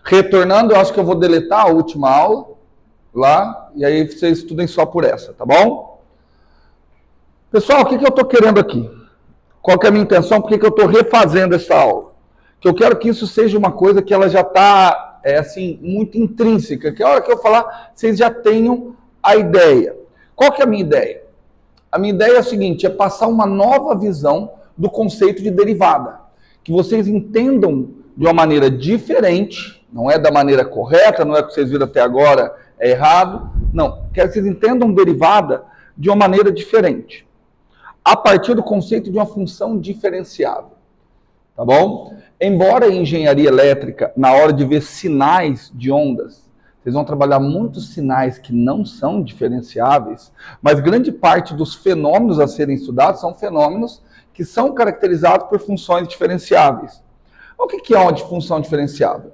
Retornando, eu acho que eu vou deletar a última aula lá, e aí vocês estudem só por essa, tá bom? Pessoal, o que eu estou querendo aqui? Qual que é a minha intenção? Por que eu estou refazendo essa aula? Que eu quero que isso seja uma coisa que ela já está, assim, muito intrínseca, que a hora que eu falar, vocês já tenham a ideia. Qual que é a minha ideia? A minha ideia é a seguinte, é passar uma nova visão do conceito de derivada. Que vocês entendam de uma maneira diferente, não é da maneira correta, não é o que vocês viram até agora, é errado. Não, quero que vocês entendam derivada de uma maneira diferente. A partir do conceito de uma função diferenciável. Tá bom? Embora em engenharia elétrica, na hora de ver sinais de ondas, vocês vão trabalhar muitos sinais que não são diferenciáveis, mas grande parte dos fenômenos a serem estudados são fenômenos que são caracterizados por funções diferenciáveis. O que é uma função diferenciável?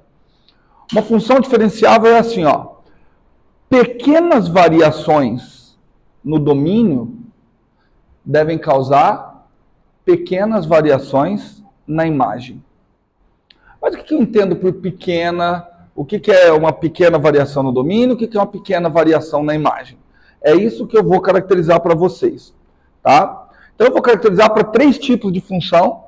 Uma função diferenciável é assim, ó, pequenas variações no domínio devem causar pequenas variações na imagem. Mas o que eu entendo por pequena? O que é uma pequena variação no domínio? O que é uma pequena variação na imagem? É isso que eu vou caracterizar para vocês, tá? Então eu vou caracterizar para 3 tipos de função.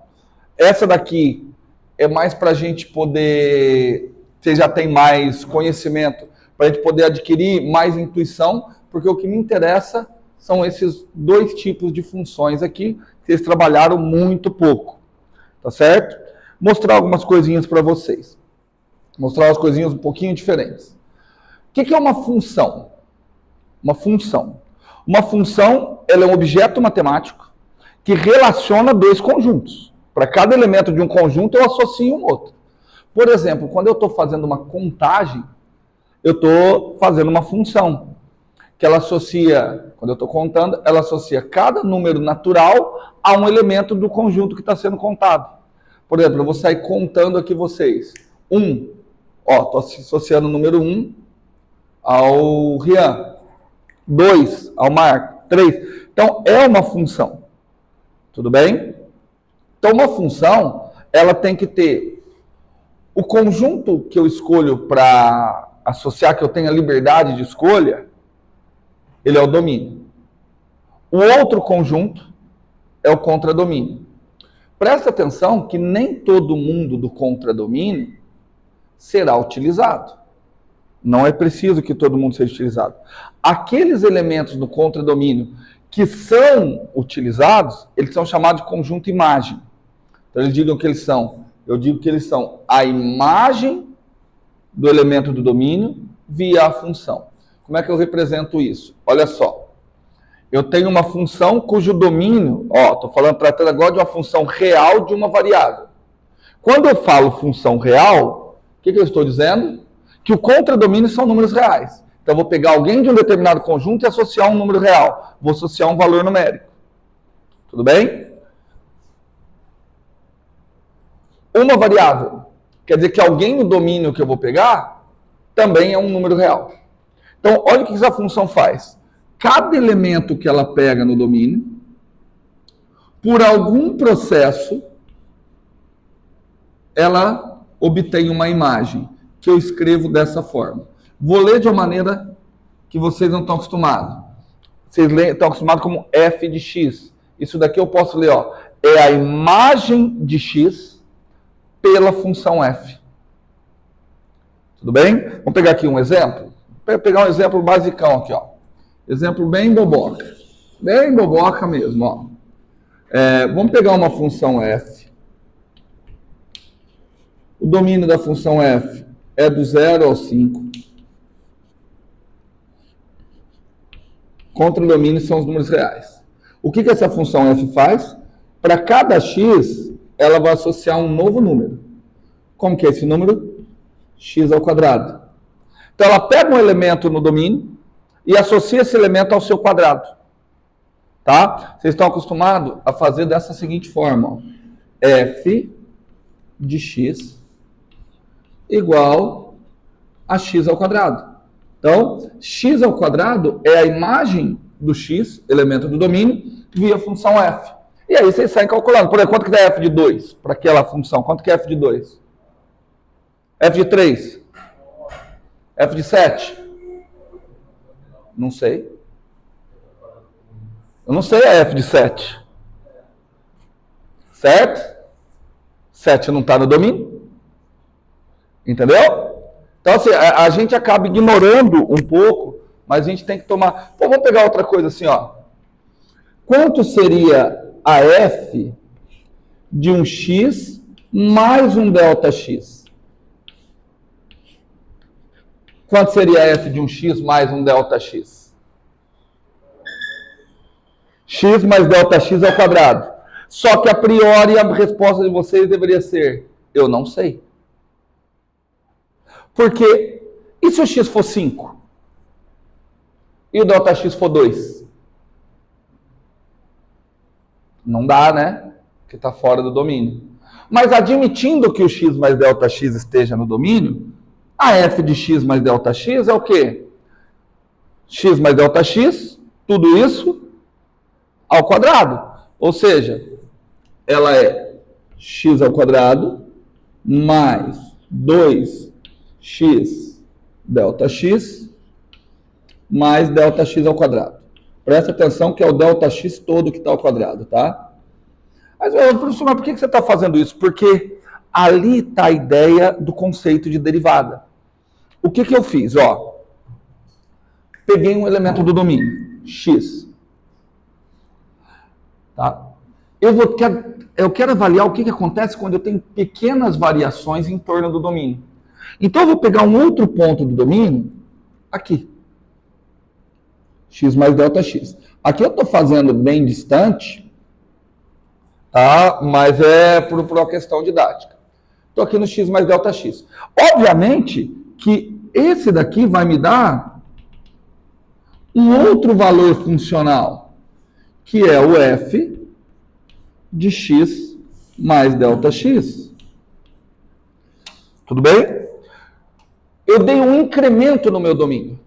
Essa daqui é mais para a gente poder, vocês já têm mais conhecimento, para a gente poder adquirir mais intuição, porque o que me interessa são esses 2 tipos de funções aqui, que vocês trabalharam muito pouco, tá certo? Mostrar algumas coisinhas para vocês. Mostrar umas coisinhas um pouquinho diferentes. O que é uma função? Uma função. Uma função, ela é um objeto matemático que relaciona 2 conjuntos. Para cada elemento de um conjunto, eu associo um outro. Por exemplo, quando eu estou fazendo uma contagem, eu estou fazendo uma função que ela associa, quando eu estou contando, ela associa cada número natural a um elemento do conjunto que está sendo contado. Por exemplo, eu vou sair contando aqui vocês. 1, ó, estou associando o número 1 ao Rian. 2 ao Marco. 3. Então, é uma função. Tudo bem? Então, uma função, ela tem que ter o conjunto que eu escolho para associar, que eu tenha liberdade de escolha, ele é o domínio. O outro conjunto é o contradomínio. Presta atenção que nem todo mundo do contradomínio será utilizado. Não é preciso que todo mundo seja utilizado. Aqueles elementos do contradomínio que são utilizados, eles são chamados de conjunto imagem. Então eles digam que eles são, eu digo que eles são a imagem do elemento do domínio via a função. Como é que eu represento isso? Olha só. Eu tenho uma função cujo domínio, ó, estou tratando agora de uma função real de uma variável. Quando eu falo função real, o que eu estou dizendo? Que o contradomínio são números reais. Então eu vou pegar alguém de um determinado conjunto e associar um número real. Vou associar um valor numérico. Tudo bem? Uma variável. Quer dizer que alguém no domínio que eu vou pegar também é um número real. Então, olha o que essa função faz. Cada elemento que ela pega no domínio, por algum processo, ela obtém uma imagem que eu escrevo dessa forma. Vou ler de uma maneira que vocês não estão acostumados. Vocês estão acostumados como f de x. Isso daqui eu posso ler, ó. É a imagem de x pela função f. Tudo bem? Vamos pegar aqui um exemplo. Vou pegar um exemplo basicão aqui, ó. Exemplo bem boboca. Bem boboca mesmo, ó. Vamos pegar uma função f. O domínio da função f é do 0 ao 5. Contradomínio são os números reais. O que essa função f faz? Para cada x, ela vai associar um novo número. Como que é esse número? X ao quadrado. Então, ela pega um elemento no domínio e associa esse elemento ao seu quadrado. Tá? Vocês estão acostumados a fazer dessa seguinte forma. Ó. F de x igual a x ao quadrado. Então, x ao quadrado é a imagem do x, elemento do domínio, via função f. E aí vocês saem calculando. Por exemplo, quanto que dá f de 2 para aquela função? Quanto que é f de 2? F de 3? F de 7? Não sei. Eu não sei a F de 7. Certo? 7 não está no domínio. Entendeu? Então, assim, a gente acaba ignorando um pouco, mas a gente tem que tomar... Pô, vamos pegar outra coisa assim, ó. Quanto seria a F de um X mais um delta X? Quanto seria a F de um X mais um delta X? X mais delta X ao quadrado. Só que a priori a resposta de vocês deveria ser: eu não sei. Porque, e se o X for 5? E o delta X for 2? Não dá, né? Porque está fora do domínio. Mas admitindo que o X mais delta X esteja no domínio, a F de X mais delta X é o quê? X mais delta X, tudo isso ao quadrado. Ou seja, ela é x ao quadrado mais 2x delta x mais delta x ao quadrado. Presta atenção que é o delta x todo que está ao quadrado, tá? Mas, professor, mas por que você está fazendo isso? Porque ali está a ideia do conceito de derivada. O que eu fiz? Ó, peguei um elemento do domínio, x. Tá? Eu quero avaliar o que acontece quando eu tenho pequenas variações em torno do domínio. Então, eu vou pegar um outro ponto do domínio, aqui. X mais delta x. Aqui eu estou fazendo bem distante, tá? Mas é por uma questão didática. Estou aqui no x mais delta x. Obviamente que esse daqui vai me dar um outro valor funcional, que é o f de x mais delta x. Tudo bem? Eu dei um incremento no meu domínio.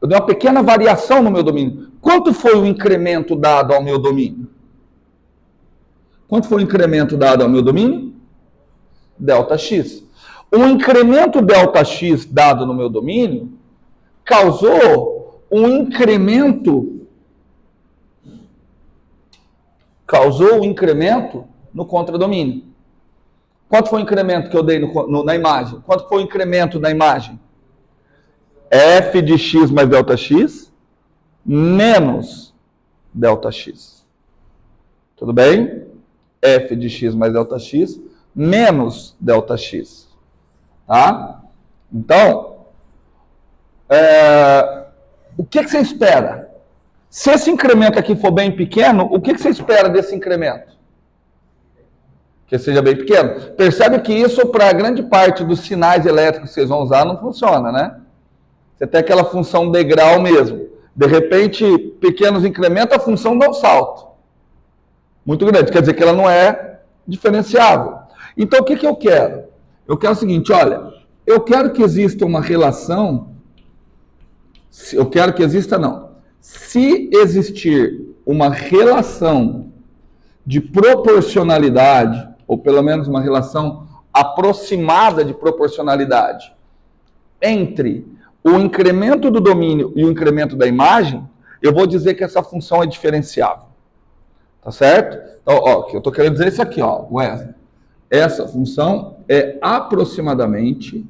Eu dei uma pequena variação no meu domínio. Quanto foi o incremento dado ao meu domínio? Quanto foi o incremento dado ao meu domínio? Delta x. O incremento delta x dado no meu domínio causou um incremento no contradomínio. Quanto foi o incremento que eu dei na imagem? Quanto foi o incremento na imagem? F de x mais delta x menos delta x. Tudo bem? F de x mais delta x menos delta x. Tá? Então, o que você espera? Se esse incremento aqui for bem pequeno, o que você espera desse incremento? Que seja bem pequeno. Percebe que isso, para grande parte dos sinais elétricos que vocês vão usar, não funciona, né? Você tem aquela função degrau mesmo. De repente, pequenos incrementos, a função dá um salto muito grande. Quer dizer que ela não é diferenciável. Então, o que eu quero? Eu quero o seguinte, olha, eu quero que exista uma relação, eu quero que exista, não. Se existir uma relação de proporcionalidade, ou pelo menos uma relação aproximada de proporcionalidade, entre o incremento do domínio e o incremento da imagem, eu vou dizer que essa função é diferenciável. Tá certo? Então, ó, eu estou querendo dizer isso aqui, ó, Wesley. Essa função é aproximadamente...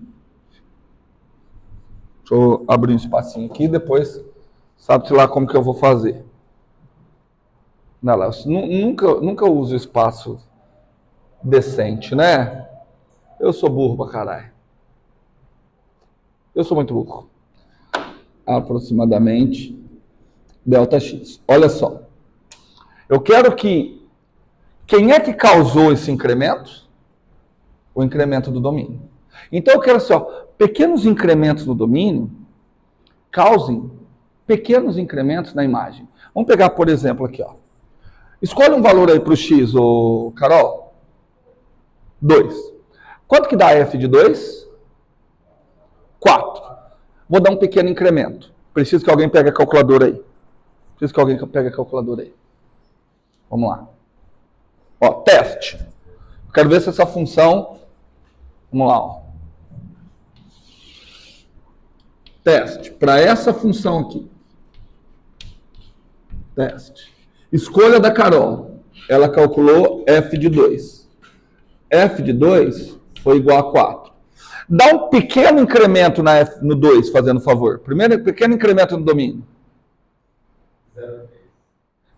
Deixa eu abrir um espacinho aqui, depois sabe-se lá como que eu vou fazer. Não, lá, nunca uso espaço decente, né? Eu sou burro pra caralho. Eu sou muito burro. Aproximadamente delta x. Olha só. Eu quero que... Quem é que causou esse incremento? O incremento do domínio. Então eu quero assim, ó, pequenos incrementos no domínio causem pequenos incrementos na imagem. Vamos pegar, por exemplo, aqui, ó. Escolhe um valor aí para o x, ô Carol. 2. Quanto que dá f de 2? 4. Vou dar um pequeno incremento. Preciso que alguém pegue a calculadora aí. Vamos lá. Ó, teste. Quero ver se essa função... Vamos lá, ó. Teste. Para essa função aqui. Teste. Escolha da Carol. Ela calculou f de 2. F de 2 foi igual a 4. Dá um pequeno incremento no 2, fazendo favor. Primeiro, pequeno incremento no domínio.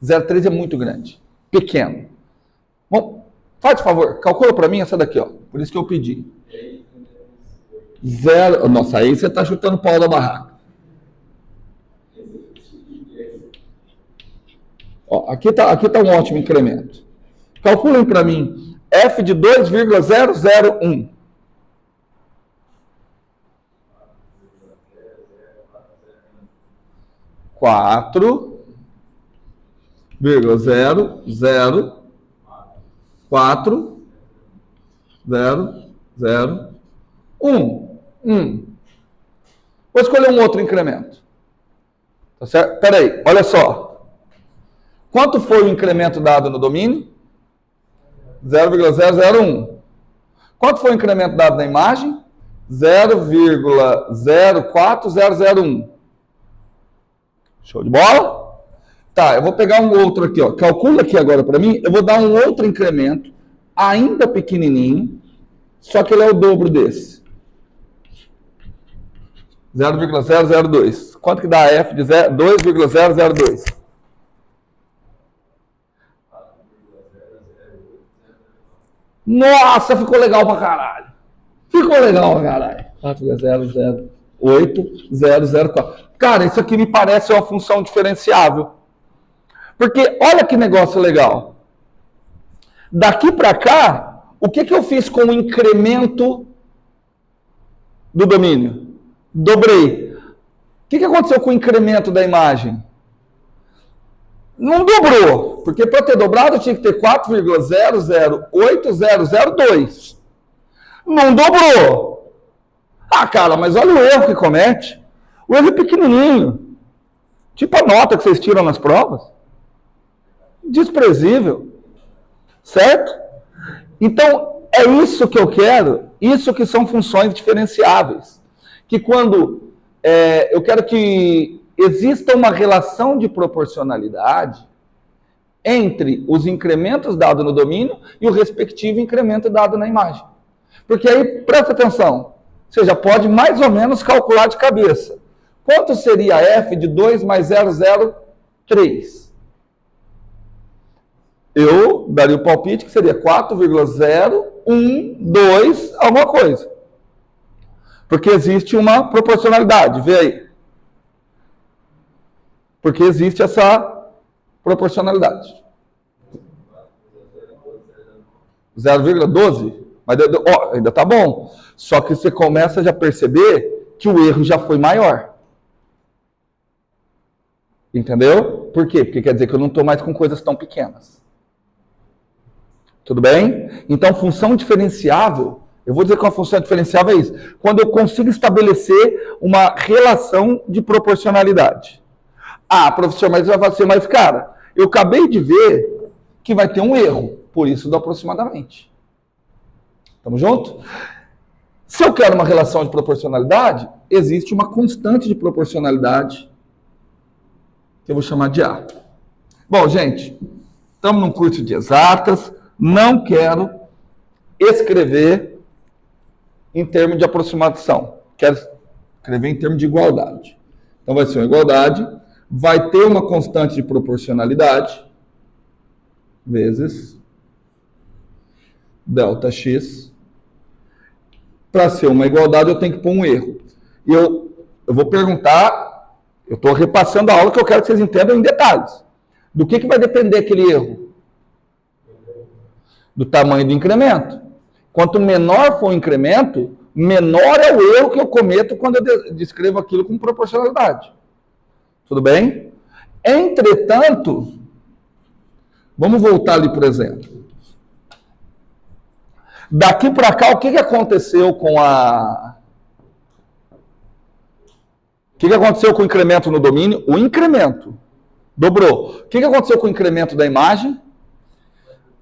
0,3 é muito grande. Pequeno. Bom, faz favor, calcula para mim essa daqui, ó. Por isso que eu pedi. 0. Nossa, aí você está chutando o pau da barraca. Ó, aqui tá um ótimo incremento. Calculem para mim f de 2,001. 4,004,001. Vou escolher um outro incremento. Tá certo? Espera aí, olha só. Quanto foi o incremento dado no domínio? 0,001. Quanto foi o incremento dado na imagem? 0,04001. Show de bola? Tá, eu vou pegar um outro aqui, ó. Calcula aqui agora para mim. Eu vou dar um outro incremento, ainda pequenininho, só que ele é o dobro desse. 0,002. Quanto que dá f de 2,002? Nossa, ficou legal pra caralho. Ficou legal pra caralho. 4,008,004. Cara, isso aqui me parece uma função diferenciável. Porque olha que negócio legal. Daqui para cá, o que eu fiz com o incremento do domínio? Dobrei. O que aconteceu com o incremento da imagem? Não dobrou. Porque para ter dobrado eu tinha que ter 4,008,002. Não dobrou. Ah, cara, mas olha o erro que comete. O erro é pequenininho. Tipo a nota que vocês tiram nas provas. Desprezível. Certo? Então, é isso que eu quero. Isso que são funções diferenciáveis. Que quando eu quero que exista uma relação de proporcionalidade entre os incrementos dados no domínio e o respectivo incremento dado na imagem. Porque aí, presta atenção, você já pode mais ou menos calcular de cabeça. Quanto seria f de 2 mais 0,03? Eu daria o palpite que seria 4,012 alguma coisa. Porque existe uma proporcionalidade, vê aí. Porque existe essa proporcionalidade. 0,12? Mas ainda está bom. Só que você começa já a perceber que o erro já foi maior. Entendeu? Por quê? Porque quer dizer que eu não estou mais com coisas tão pequenas. Tudo bem? Então, função diferenciável, eu vou dizer que uma função diferenciável é isso. Quando eu consigo estabelecer uma relação de proporcionalidade. Ah, professor, mas vai fazer, mas cara, eu acabei de ver que vai ter um erro, por isso do aproximadamente. Tamo junto? Se eu quero uma relação de proporcionalidade, existe uma constante de proporcionalidade, que eu vou chamar de A. Bom, gente, estamos num curso de exatas, não quero escrever em termos de aproximação, quero escrever em termos de igualdade. Então vai ser uma igualdade, vai ter uma constante de proporcionalidade, vezes delta x. Para ser uma igualdade, eu tenho que pôr um erro. E eu vou perguntar, eu estou repassando a aula que eu quero que vocês entendam em detalhes. Do que vai depender aquele erro? Do tamanho do incremento. Quanto menor for o incremento, menor é o erro que eu cometo quando eu descrevo aquilo com proporcionalidade. Tudo bem? Entretanto, vamos voltar ali, por exemplo. Daqui para cá, o que aconteceu com a... O que aconteceu com o incremento no domínio? O incremento dobrou. O que aconteceu com o incremento da imagem?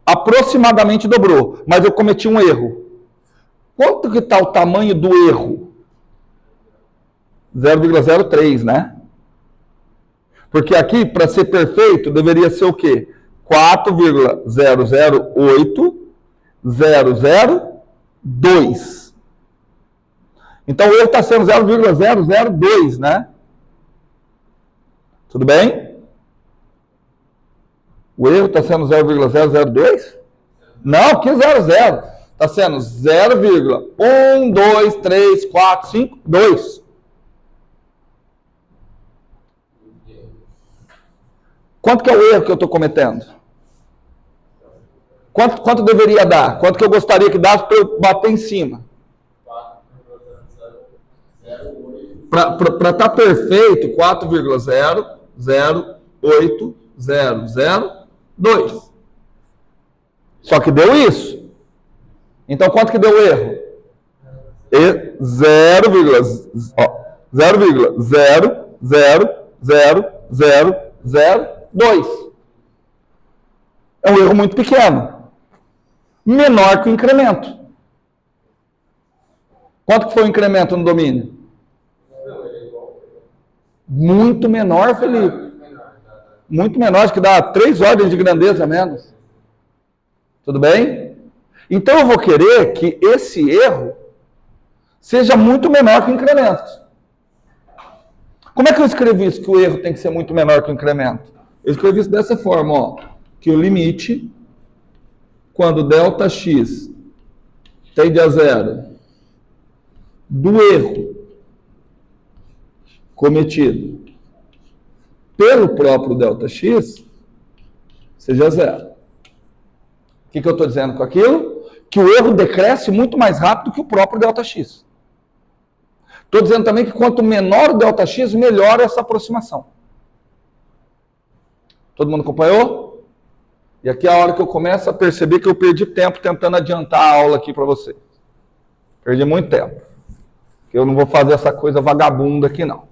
Aproximadamente dobrou, mas eu cometi um erro. Quanto que está o tamanho do erro? 0,03, né? Porque aqui, para ser perfeito, deveria ser o quê? 4,008002. Então, o erro está sendo 0,002, né? Tudo bem? O erro está sendo 0,002? Não, que 00? Está sendo 0,12345,2. Quanto que é o erro que eu estou cometendo? Quanto deveria dar? Quanto que eu gostaria que desse para eu bater em cima? Para estar perfeito, 4,008002. Só que deu isso. Então, quanto que deu o erro? 0,0000002. É um erro muito pequeno. Menor que o incremento. Quanto que foi o incremento no domínio? Muito menor, Felipe. Muito menor, acho que dá 3 ordens de grandeza a menos. Tudo bem? Então eu vou querer que esse erro seja muito menor que o incremento. Como é que eu escrevi isso, que o erro tem que ser muito menor que o incremento? Eu escrevi isso dessa forma, ó, que o limite, quando ΔX tende a zero, do erro cometido pelo próprio ΔX, seja zero. O que eu estou dizendo com aquilo? Que o erro decresce muito mais rápido que o próprio ΔX. Estou dizendo também que quanto menor o ΔX, melhor essa aproximação. Todo mundo acompanhou? E aqui é a hora que eu começo a perceber que eu perdi tempo tentando adiantar a aula aqui para você. Perdi muito tempo. Eu não vou fazer essa coisa vagabunda aqui não.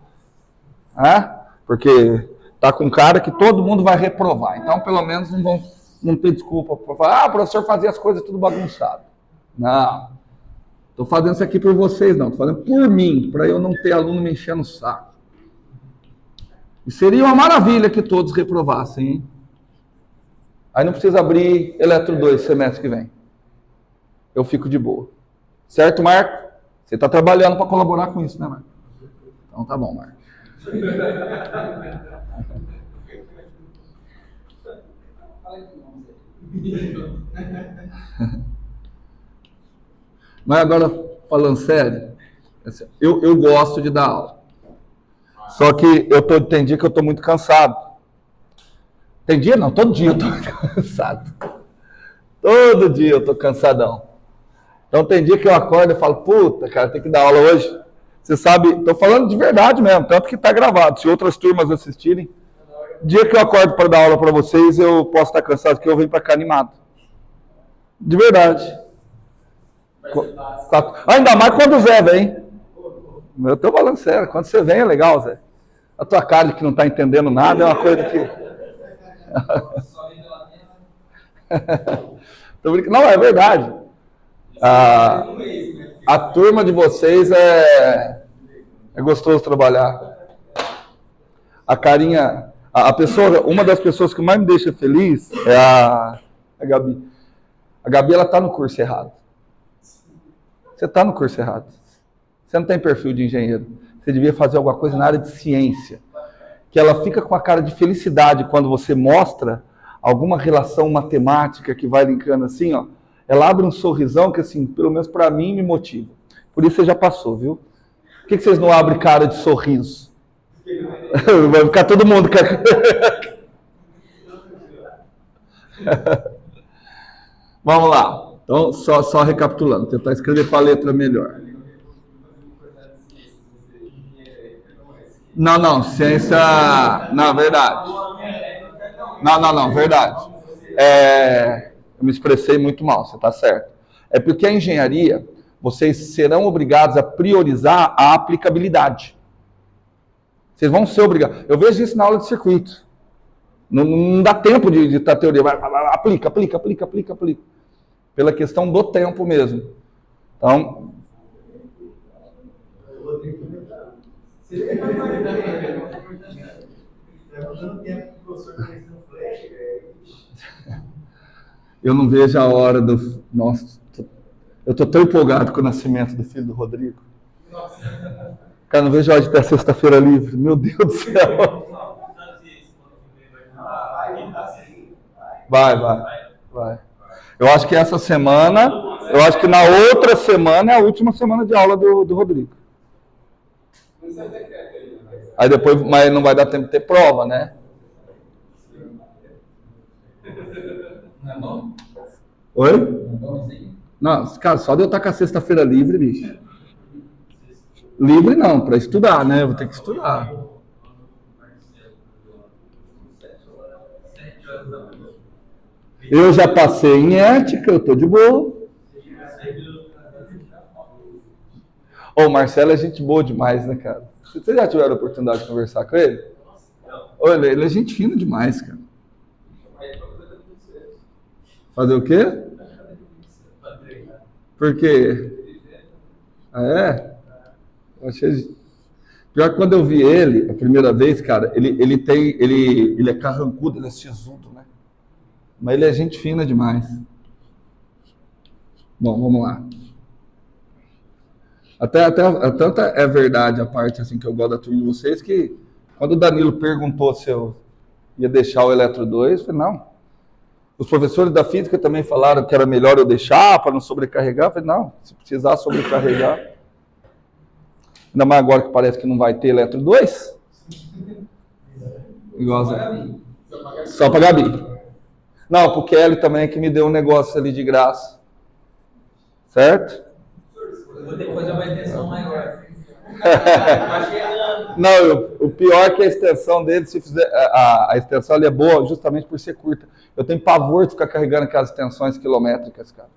Porque tá com cara que todo mundo vai reprovar. Então, pelo menos, não tem desculpa para falar, o professor fazia as coisas tudo bagunçado. Não. Estou fazendo isso aqui por vocês, não. Estou fazendo por mim, para eu não ter aluno me enchendo o saco. E seria uma maravilha que todos reprovassem, hein? Aí não precisa abrir Eletro 2 semestre que vem. Eu fico de boa. Certo, Marco? Você está trabalhando para colaborar com isso, né, Marco? Então tá bom, Marco. Mas agora, falando sério, eu gosto de dar aula. Só que tem dia que eu estou muito cansado. Tem dia? Não, todo dia eu estou cansado. Todo dia eu estou cansadão. Então tem dia que eu acordo e falo, puta, cara, tem que dar aula hoje. Você sabe, estou falando de verdade mesmo, tanto que está gravado. Se outras turmas assistirem, dia que eu acordo para dar aula para vocês, eu posso estar cansado, porque eu venho para cá animado. De verdade. Ainda mais quando o Zé vem. Eu estou falando sério, quando você vem é legal, Zé. A tua cara que não está entendendo nada é uma coisa que... Não, é verdade. A turma de vocês é gostoso trabalhar. A carinha... uma das pessoas que mais me deixa feliz é a Gabi. A Gabi, ela está no curso errado. Você está no curso errado. Você não tem perfil de engenheiro. Você devia fazer alguma coisa na área de ciência. Que ela fica com a cara de felicidade quando você mostra alguma relação matemática que vai linkando assim, ó. Ela abre um sorrisão que, assim, pelo menos para mim, me motiva. Por isso você já passou, viu? Por que vocês não abrem cara de sorriso? Vai ficar todo mundo... Vamos lá. Então, só recapitulando. Tentar escrever para a letra melhor. Não, ciência... Não, verdade. Não, verdade. Eu me expressei muito mal, você está certo. É porque a engenharia, vocês serão obrigados a priorizar a aplicabilidade. Vocês vão ser obrigados. Eu vejo isso na aula de circuito. Não dá tempo de estar teoria. Aplica. Pela questão do tempo mesmo. Então... Eu não vejo a hora do... Nossa, eu tô tão empolgado com o nascimento do filho do Rodrigo. Cara, não vejo a hora de ter a sexta-feira livre. Meu Deus do céu. Vai. Eu acho que essa semana, eu acho que na outra semana é a última semana de aula do Rodrigo. Aí depois, mas não vai dar tempo de ter prova, né? Oi? Não, cara, só de eu estar com a sexta-feira livre, bicho. Livre não, para estudar, né? Eu vou ter que estudar. Eu já passei em ética, eu tô de boa. O Marcelo é gente boa demais, né, cara? Vocês já tiveram a oportunidade de conversar com ele? Olha, ele é gente fina demais, cara. Fazer o quê? Por quê? Ah, é? Eu achei... Pior que quando eu vi ele, a primeira vez, cara, ele é carrancudo, ele é sisudo, né? Mas ele é gente fina demais. Bom, vamos lá. Até é verdade a parte assim que eu gosto da turma de vocês, que quando o Danilo perguntou se eu ia deixar o Eletro 2, eu falei, não. Os professores da física também falaram que era melhor eu deixar para não sobrecarregar. Eu falei, não, se precisar sobrecarregar. Ainda mais agora que parece que não vai ter Eletro 2. Igualzinho. Só para Gabi. Não, pro Kelly também que me deu um negócio ali de graça. Certo? Eu vou ter que fazer uma extensão maior. Não, o pior é que a extensão dele, se fizer, a extensão ali é boa justamente por ser curta. Eu tenho pavor de ficar carregando aquelas extensões quilométricas, cara.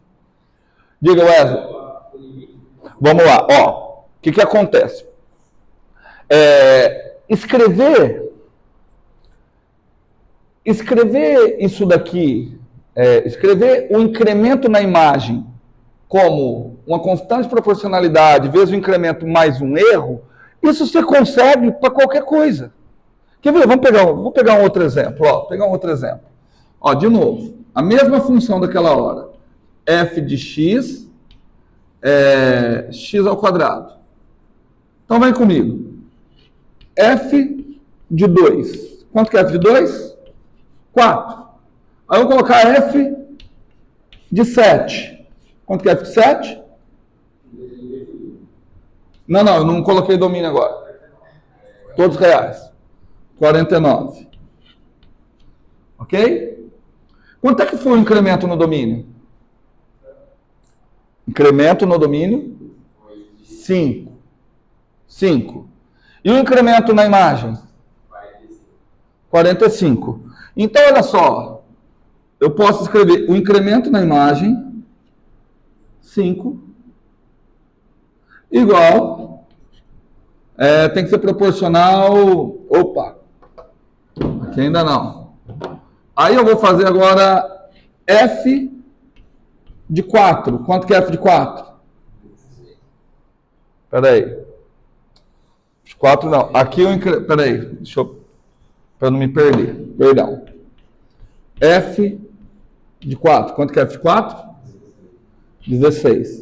Diga, Wesley. Vamos lá, ó. O que acontece? Escrever isso daqui, escrever o incremento na imagem como uma constante proporcionalidade vezes o incremento mais um erro, isso você consegue para qualquer coisa. Quer ver? Vou pegar um outro exemplo. Ó, de novo, a mesma função daquela hora. F de x é x ao quadrado. Então vem comigo. F de 2. Quanto que é F de 2? 4. Aí eu vou colocar F de 7. Quanto que é F de 7? Não, eu não coloquei domínio agora. Todos reais. 49. Ok? Quanto é que foi o incremento no domínio? Incremento no domínio? 5. 5. E o incremento na imagem? 45. Então, olha só. Eu posso escrever o incremento na imagem, 5, igual, tem que ser proporcional, aqui ainda não. Aí eu vou fazer agora F de 4. Quanto que é F de 4? Espera aí. 4 não. Aqui eu incremento. Espera aí. Deixa eu... Para não me perder. Perdão. F de 4. Quanto que é F de 4? 16.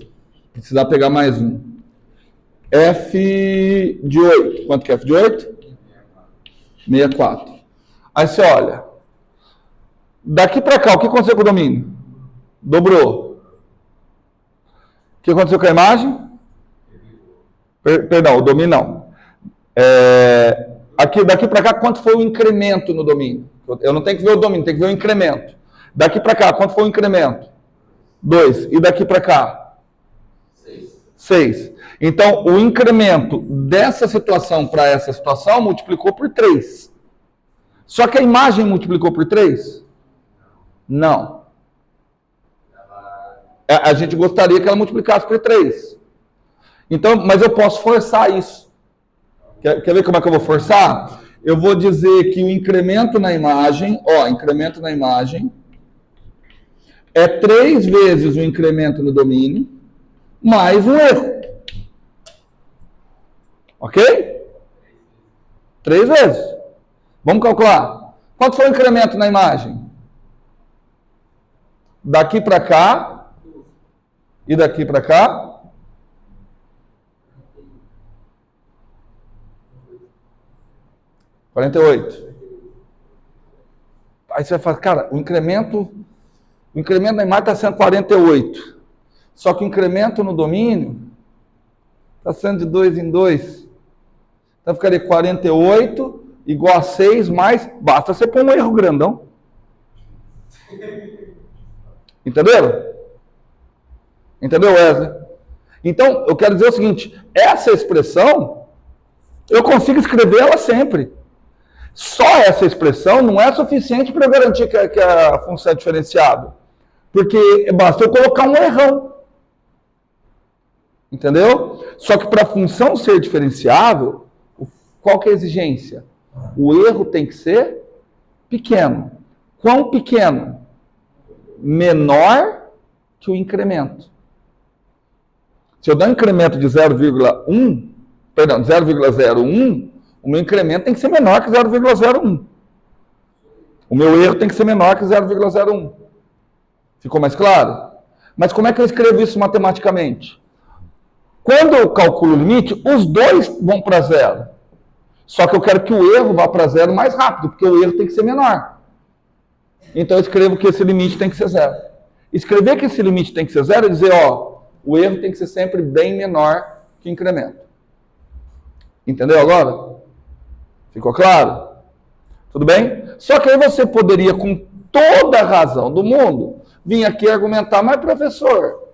Precisar pegar mais um. F de 8. Quanto que é F de 8? 64. Aí você olha. Daqui para cá, o que aconteceu com o domínio? Dobrou. O que aconteceu com a imagem? Perdão, o domínio não. Daqui para cá, quanto foi o incremento no domínio? Eu não tenho que ver o domínio, tem que ver o incremento. Daqui para cá, quanto foi o incremento? 2. E daqui para cá? 6. Então, o incremento dessa situação para essa situação multiplicou por 3. Só que a imagem multiplicou por 3? Não. A gente gostaria que ela multiplicasse por 3. Então, mas eu posso forçar isso. Quer ver como é que eu vou forçar? Eu vou dizer que o incremento na imagem, incremento na imagem é 3 vezes o incremento no domínio mais um erro. Ok? 3 vezes. Vamos calcular. Quanto foi o incremento na imagem? Daqui para cá e daqui para cá? (48). Aí você vai falar, cara, o incremento da imagem está sendo 48. Só que o incremento no domínio está sendo de 2 em 2. Então ficaria 48 igual a 6 mais... Basta você pôr um erro grandão. Entenderam? Entendeu, Wesley? Então, eu quero dizer o seguinte, essa expressão, eu consigo escrever ela sempre. Só essa expressão não é suficiente para eu garantir que a função é diferenciável. Porque basta eu colocar um errão. Entendeu? Só que para a função ser diferenciável, qual que é a exigência? O erro tem que ser pequeno. Quão pequeno? Menor que o incremento. Se eu der um incremento de 0,01, o meu incremento tem que ser menor que 0,01. O meu erro tem que ser menor que 0,01. Ficou mais claro? Mas como é que eu escrevo isso matematicamente? Quando eu calculo o limite, os dois vão para zero. Só que eu quero que o erro vá para zero mais rápido, porque o erro tem que ser menor. Então eu escrevo que esse limite tem que ser zero. Escrever que esse limite tem que ser zero é dizer, ó, o erro tem que ser sempre bem menor que o incremento. Entendeu agora? Ficou claro? Tudo bem? Só que aí você poderia, com toda a razão do mundo, vir aqui argumentar, mas professor,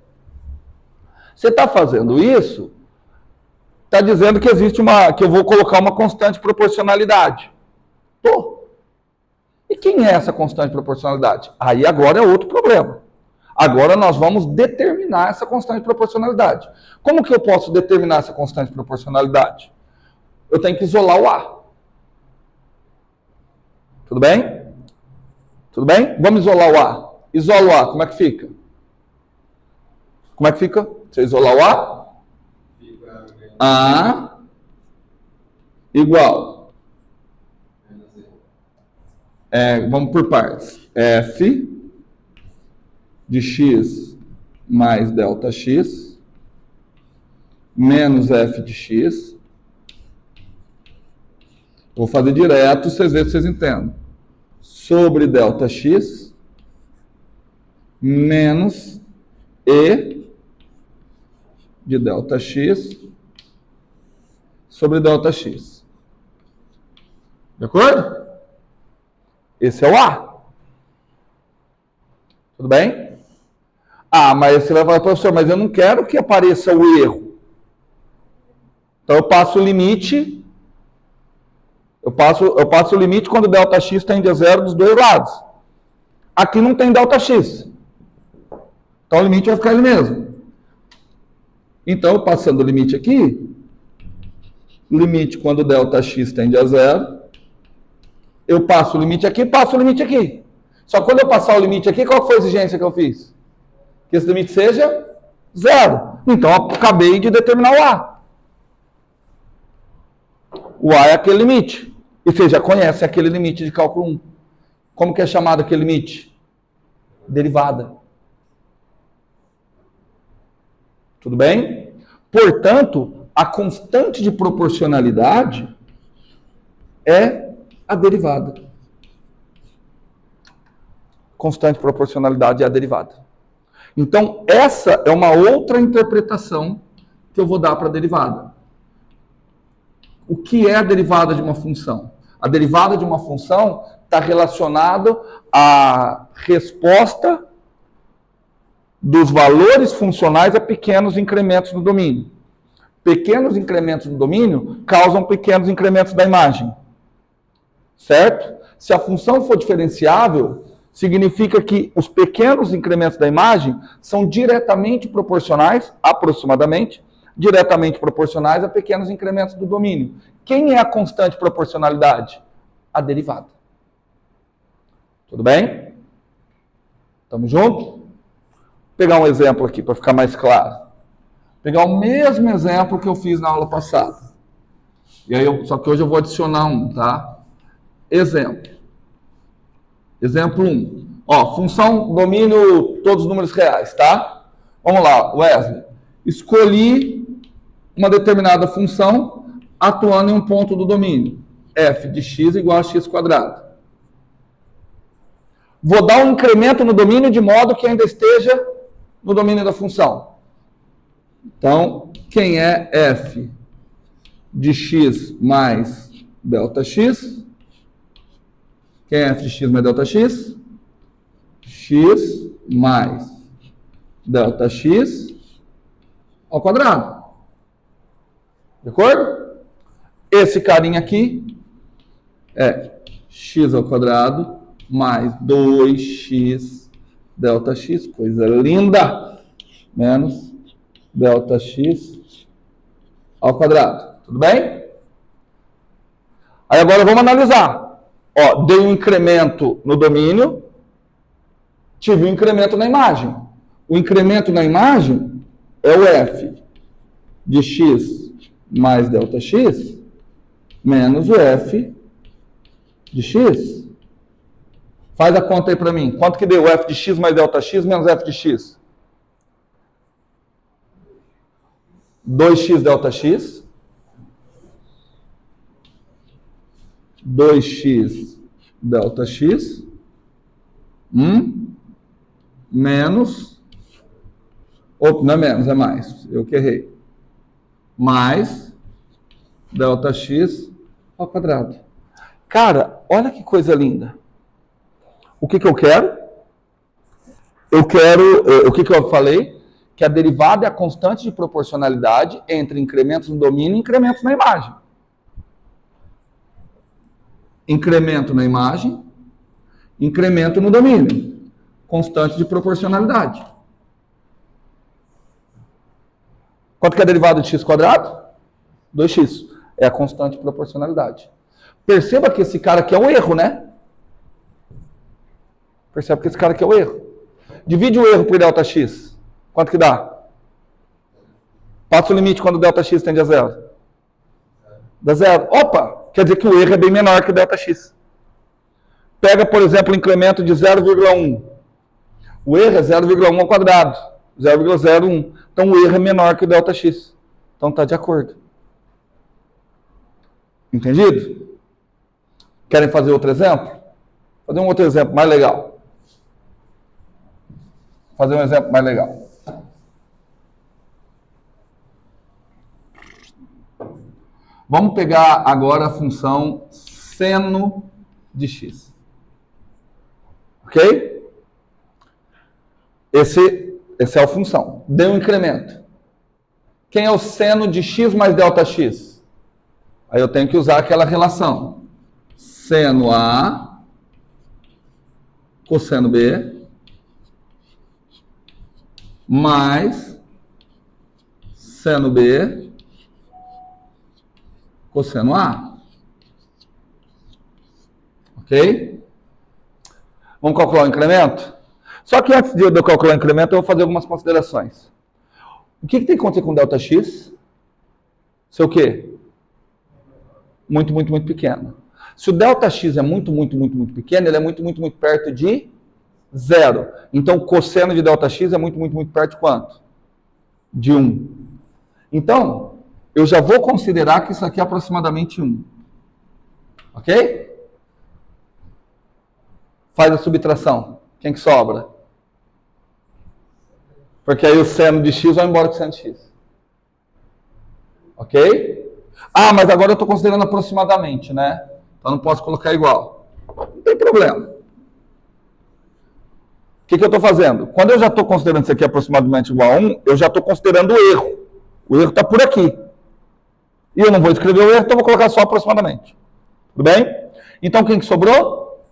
você está fazendo isso, está dizendo que existe que eu vou colocar uma constante proporcionalidade. Tô. E quem é essa constante proporcionalidade? Aí agora é outro problema. Agora nós vamos determinar essa constante proporcionalidade. Como que eu posso determinar essa constante proporcionalidade? Eu tenho que isolar o A. Tudo bem? Tudo bem? Vamos isolar o A. Isola o A, como é que fica? Como é que fica? Se eu isolar o A igual. Vamos por partes. F de x mais delta x menos f de x. Vou fazer direto, vocês verem se vocês entendem. Sobre delta x menos e de delta x sobre delta x. De acordo? Esse é o A. Tudo bem? Mas você vai falar, professor, mas eu não quero que apareça o erro. Então eu passo o limite... Eu passo o limite quando delta x tende a zero dos dois lados. Aqui não tem delta x. Então o limite vai ficar ele mesmo. Então, passando o limite aqui, limite quando delta x tende a zero, eu passo o limite aqui, passo o limite aqui. Só que quando eu passar o limite aqui, qual foi a exigência que eu fiz? Que esse limite seja zero. Então eu acabei de determinar o A. O A é aquele limite. E você já conhece aquele limite de cálculo 1. Como que é chamado aquele limite? Derivada. Tudo bem? Portanto, a constante de proporcionalidade é a derivada. Constante de proporcionalidade é a derivada. Então, essa é uma outra interpretação que eu vou dar para a derivada. O que é a derivada de uma função? A derivada de uma função está relacionada à resposta dos valores funcionais a pequenos incrementos no domínio. Pequenos incrementos no domínio causam pequenos incrementos da imagem. Certo? Se a função for diferenciável, significa que os pequenos incrementos da imagem são diretamente proporcionais, aproximadamente, diretamente proporcionais a pequenos incrementos do domínio. Quem é a constante proporcionalidade? A derivada. Tudo bem? Estamos juntos? Vou pegar um exemplo aqui para ficar mais claro. Vou pegar o mesmo exemplo que eu fiz na aula passada. E aí, só que hoje eu vou adicionar um, tá? Exemplo. Exemplo 1. Ó, função domínio todos os números reais, tá? Vamos lá, Wesley. Escolhi uma determinada função atuando em um ponto do domínio. F de x igual a x quadrado. Vou dar um incremento no domínio de modo que ainda esteja no domínio da função. Então, quem é f de x mais delta x? Quem é f de x mais delta x? X mais delta x ao quadrado. De acordo? Esse carinha aqui é x ao quadrado mais 2x delta x, coisa linda, menos delta x ao quadrado. Tudo bem? Aí agora vamos analisar. Ó, dei um incremento no domínio, tive um incremento na imagem. O incremento na imagem é o f de x mais delta x menos o f de x. Faz a conta aí para mim. Quanto que deu f de x mais delta x menos f de x? 2x delta x. 2x delta x. Menos. Opa, não é menos, é mais. Eu que errei. Mais delta x ao quadrado. Cara, olha que coisa linda. O que eu quero? Eu quero, o que eu falei? Que a derivada é a constante de proporcionalidade entre incrementos no domínio e incrementos na imagem. Incremento na imagem, incremento no domínio. Constante de proporcionalidade. Quanto que é a derivada de x quadrado? 2x. É a constante de proporcionalidade. Perceba que esse cara aqui é um erro, né? Percebe que esse cara aqui é o erro. Divide o erro por delta x. Quanto que dá? Passa o limite quando o delta x tende a zero. Dá zero. Opa! Quer dizer que o erro é bem menor que o delta x. Pega, por exemplo, o incremento de 0,1. O erro é 0,1 ao quadrado. 0,01. Então o erro é menor que o delta x. Então está de acordo. Entendido? Querem fazer outro exemplo? Fazer um outro exemplo mais legal. Fazer um exemplo mais legal. Vamos pegar agora a função seno de x. Ok? Esse é a função. Deu um incremento. Quem é o seno de x mais delta x? Aí eu tenho que usar aquela relação. Seno A, cosseno B, mais seno B, cosseno A. Ok? Vamos calcular o incremento? Só que antes de eu calcular o incremento, eu vou fazer algumas considerações. O que tem que acontecer com delta x? Seu quê? Muito pequeno. Se o delta x é muito pequeno, ele é muito perto de zero. Então, o cosseno de delta x é muito perto de quanto? De 1. Então, eu já vou considerar que isso aqui é aproximadamente 1. Ok? Faz a subtração. Quem que sobra? Porque aí o seno de x vai embora com o seno de x. Ok? Ah, mas agora eu estou considerando aproximadamente, né? Então não posso colocar igual. Não tem problema. O que eu estou fazendo? Quando eu já estou considerando isso aqui aproximadamente igual a 1, eu já estou considerando o erro. O erro está por aqui. E eu não vou escrever o erro, então vou colocar só aproximadamente. Tudo bem? Então quem que sobrou?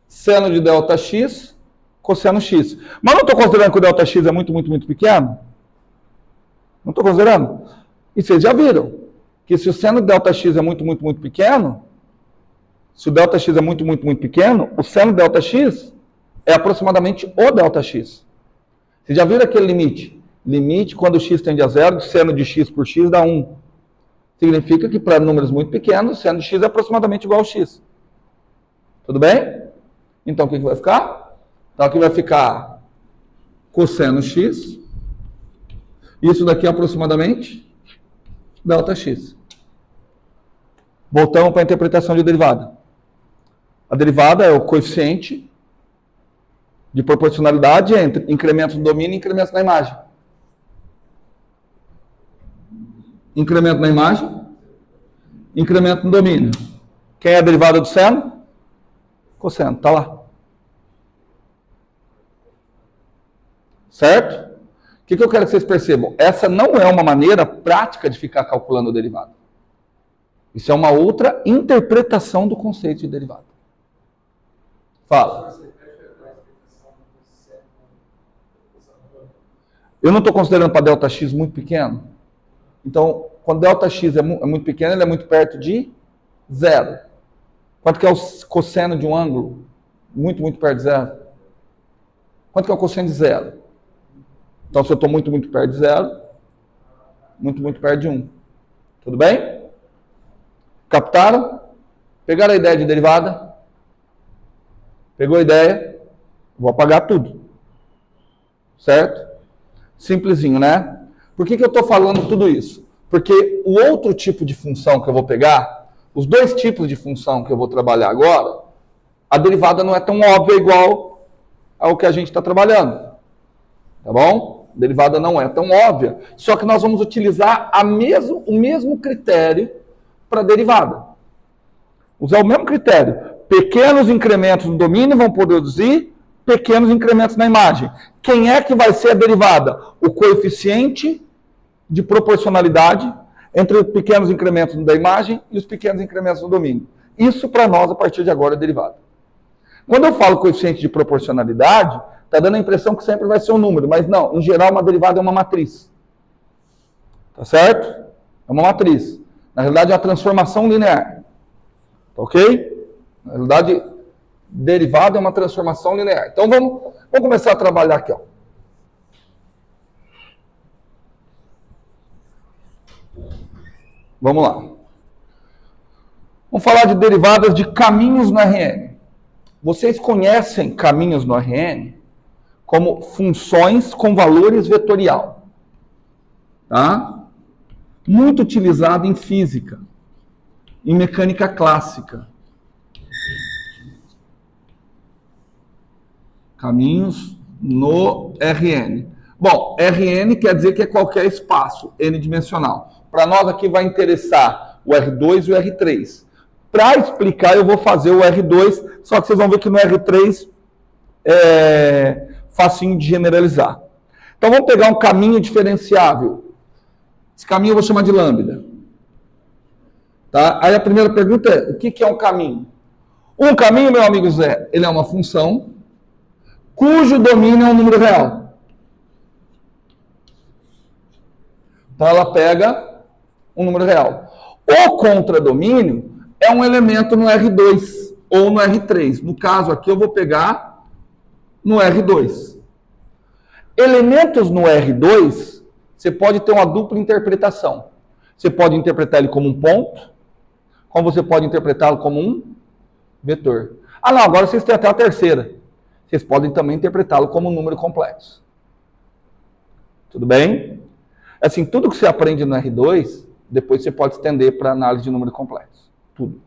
Seno de delta x, cosseno x. Mas não estou considerando que o delta x é muito pequeno? Não estou considerando? E vocês já viram que se o seno de delta x é muito pequeno, se o delta x é muito pequeno, o seno de delta x é aproximadamente o delta x. Vocês já viram aquele limite? Limite quando x tende a zero, seno de x por x dá 1. Significa que para números muito pequenos, seno de x é aproximadamente igual a x. Tudo bem? Então, o que vai ficar? Então, aqui vai ficar cosseno x. Isso daqui é aproximadamente delta x. Voltamos para a interpretação de derivada. A derivada é o coeficiente de proporcionalidade entre incrementos no domínio e incrementos na imagem. Incremento na imagem, incremento no domínio. Quem é a derivada do seno? Cosseno, está lá. Certo? O que eu quero que vocês percebam? Essa não é uma maneira prática de ficar calculando a derivada. Isso é uma outra interpretação do conceito de derivada. Fala. Eu não estou considerando para ΔX muito pequeno. Então, quando ΔX é muito pequeno, ele é muito perto de zero. Quanto que é o cosseno de um ângulo? Muito, muito perto de zero. Quanto que é o cosseno de zero? Então, se eu estou muito, muito perto de zero, muito, muito perto de 1. Tudo bem? Captaram? Pegaram a ideia de derivada? Pegou a ideia? Vou apagar tudo. Certo? Simplesinho, né? Por que eu estou falando tudo isso? Porque o outro tipo de função que eu vou pegar, os dois tipos de função que eu vou trabalhar agora, a derivada não é tão óbvia igual ao que a gente está trabalhando. Tá bom? A derivada não é tão óbvia, só que nós vamos utilizar o mesmo critério para a derivada. Usar o mesmo critério. Pequenos incrementos no domínio vão produzir pequenos incrementos na imagem. Quem é que vai ser a derivada? O coeficiente de proporcionalidade entre os pequenos incrementos da imagem e os pequenos incrementos no domínio. Isso, para nós, a partir de agora, é derivada. Quando eu falo coeficiente de proporcionalidade, está dando a impressão que sempre vai ser um número, mas não, em geral, uma derivada é uma matriz. Tá certo? É uma matriz. Na realidade, é uma transformação linear. Tá ok? Na realidade, derivada é uma transformação linear. Então, vamos começar a trabalhar aqui, ó. Vamos lá. Vamos falar de derivadas de caminhos no RN. Vocês conhecem caminhos no RN como funções com valores vetorial. Tá? Muito utilizado em física, em mecânica clássica. Caminhos no RN. Bom, RN quer dizer que é qualquer espaço n-dimensional. Para nós aqui vai interessar o R2 e o R3. Para explicar, eu vou fazer o R2, só que vocês vão ver que no R3 é facinho de generalizar. Então vamos pegar um caminho diferenciável. Esse caminho eu vou chamar de lambda. Tá? Aí a primeira pergunta é, o que é um caminho? Um caminho, meu amigo Zé, ele é uma função cujo domínio é um número real. Então ela pega um número real. O contradomínio é um elemento no R2 ou no R3. No caso aqui eu vou pegar no R2. Elementos no R2, você pode ter uma dupla interpretação. Você pode interpretar ele como um ponto, como você pode interpretá-lo como um vetor. Ah não, agora vocês têm até a terceira. Vocês podem também interpretá-lo como um número complexo. Tudo bem? Assim, tudo que você aprende no R2, depois você pode estender para análise de número complexo. Tudo.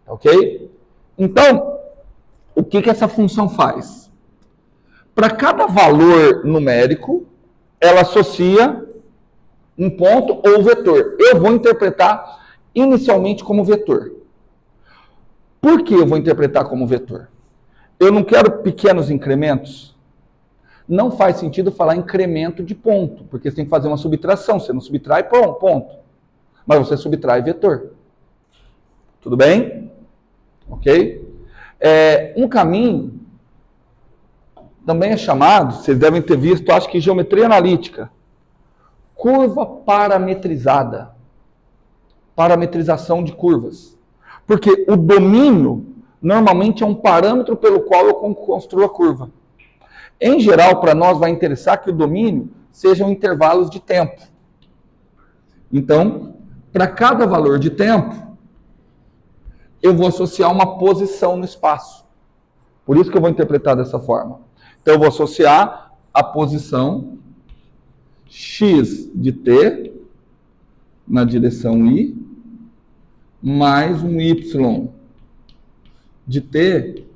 Ok? Então, o que essa função faz? Para cada valor numérico, ela associa um ponto ou vetor. Eu vou interpretar inicialmente como vetor. Por que eu vou interpretar como vetor? Eu não quero pequenos incrementos. Não faz sentido falar incremento de ponto, porque você tem que fazer uma subtração. Você não subtrai ponto, mas você subtrai vetor. Tudo bem? Ok? Um caminho também é chamado, vocês devem ter visto, acho que geometria analítica, curva parametrizada. Parametrização de curvas. Porque o domínio normalmente é um parâmetro pelo qual eu construo a curva. Em geral, para nós vai interessar que o domínio sejam intervalos de tempo. Então, para cada valor de tempo, eu vou associar uma posição no espaço. Por isso que eu vou interpretar dessa forma. Então, eu vou associar a posição x de t na direção i, mais um y de t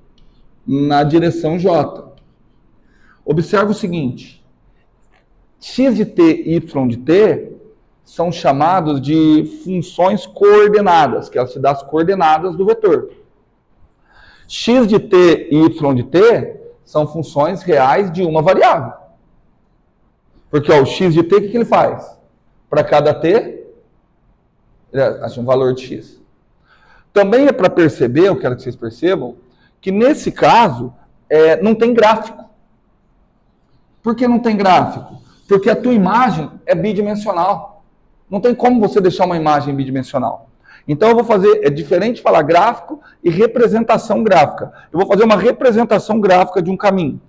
na direção j. Observe o seguinte, x de t e y de t são chamados de funções coordenadas, que elas te dão as coordenadas do vetor. X de t e y de t são funções reais de uma variável. Porque ó, o x de t, o que ele faz? Para cada t, ele acha um valor de x. Também é para perceber, eu quero que vocês percebam, que nesse caso não tem gráfico. Por que não tem gráfico? Porque a tua imagem é bidimensional. Não tem como você deixar uma imagem bidimensional. Então eu vou fazer, é diferente de falar gráfico e representação gráfica. Eu vou fazer uma representação gráfica de um caminho.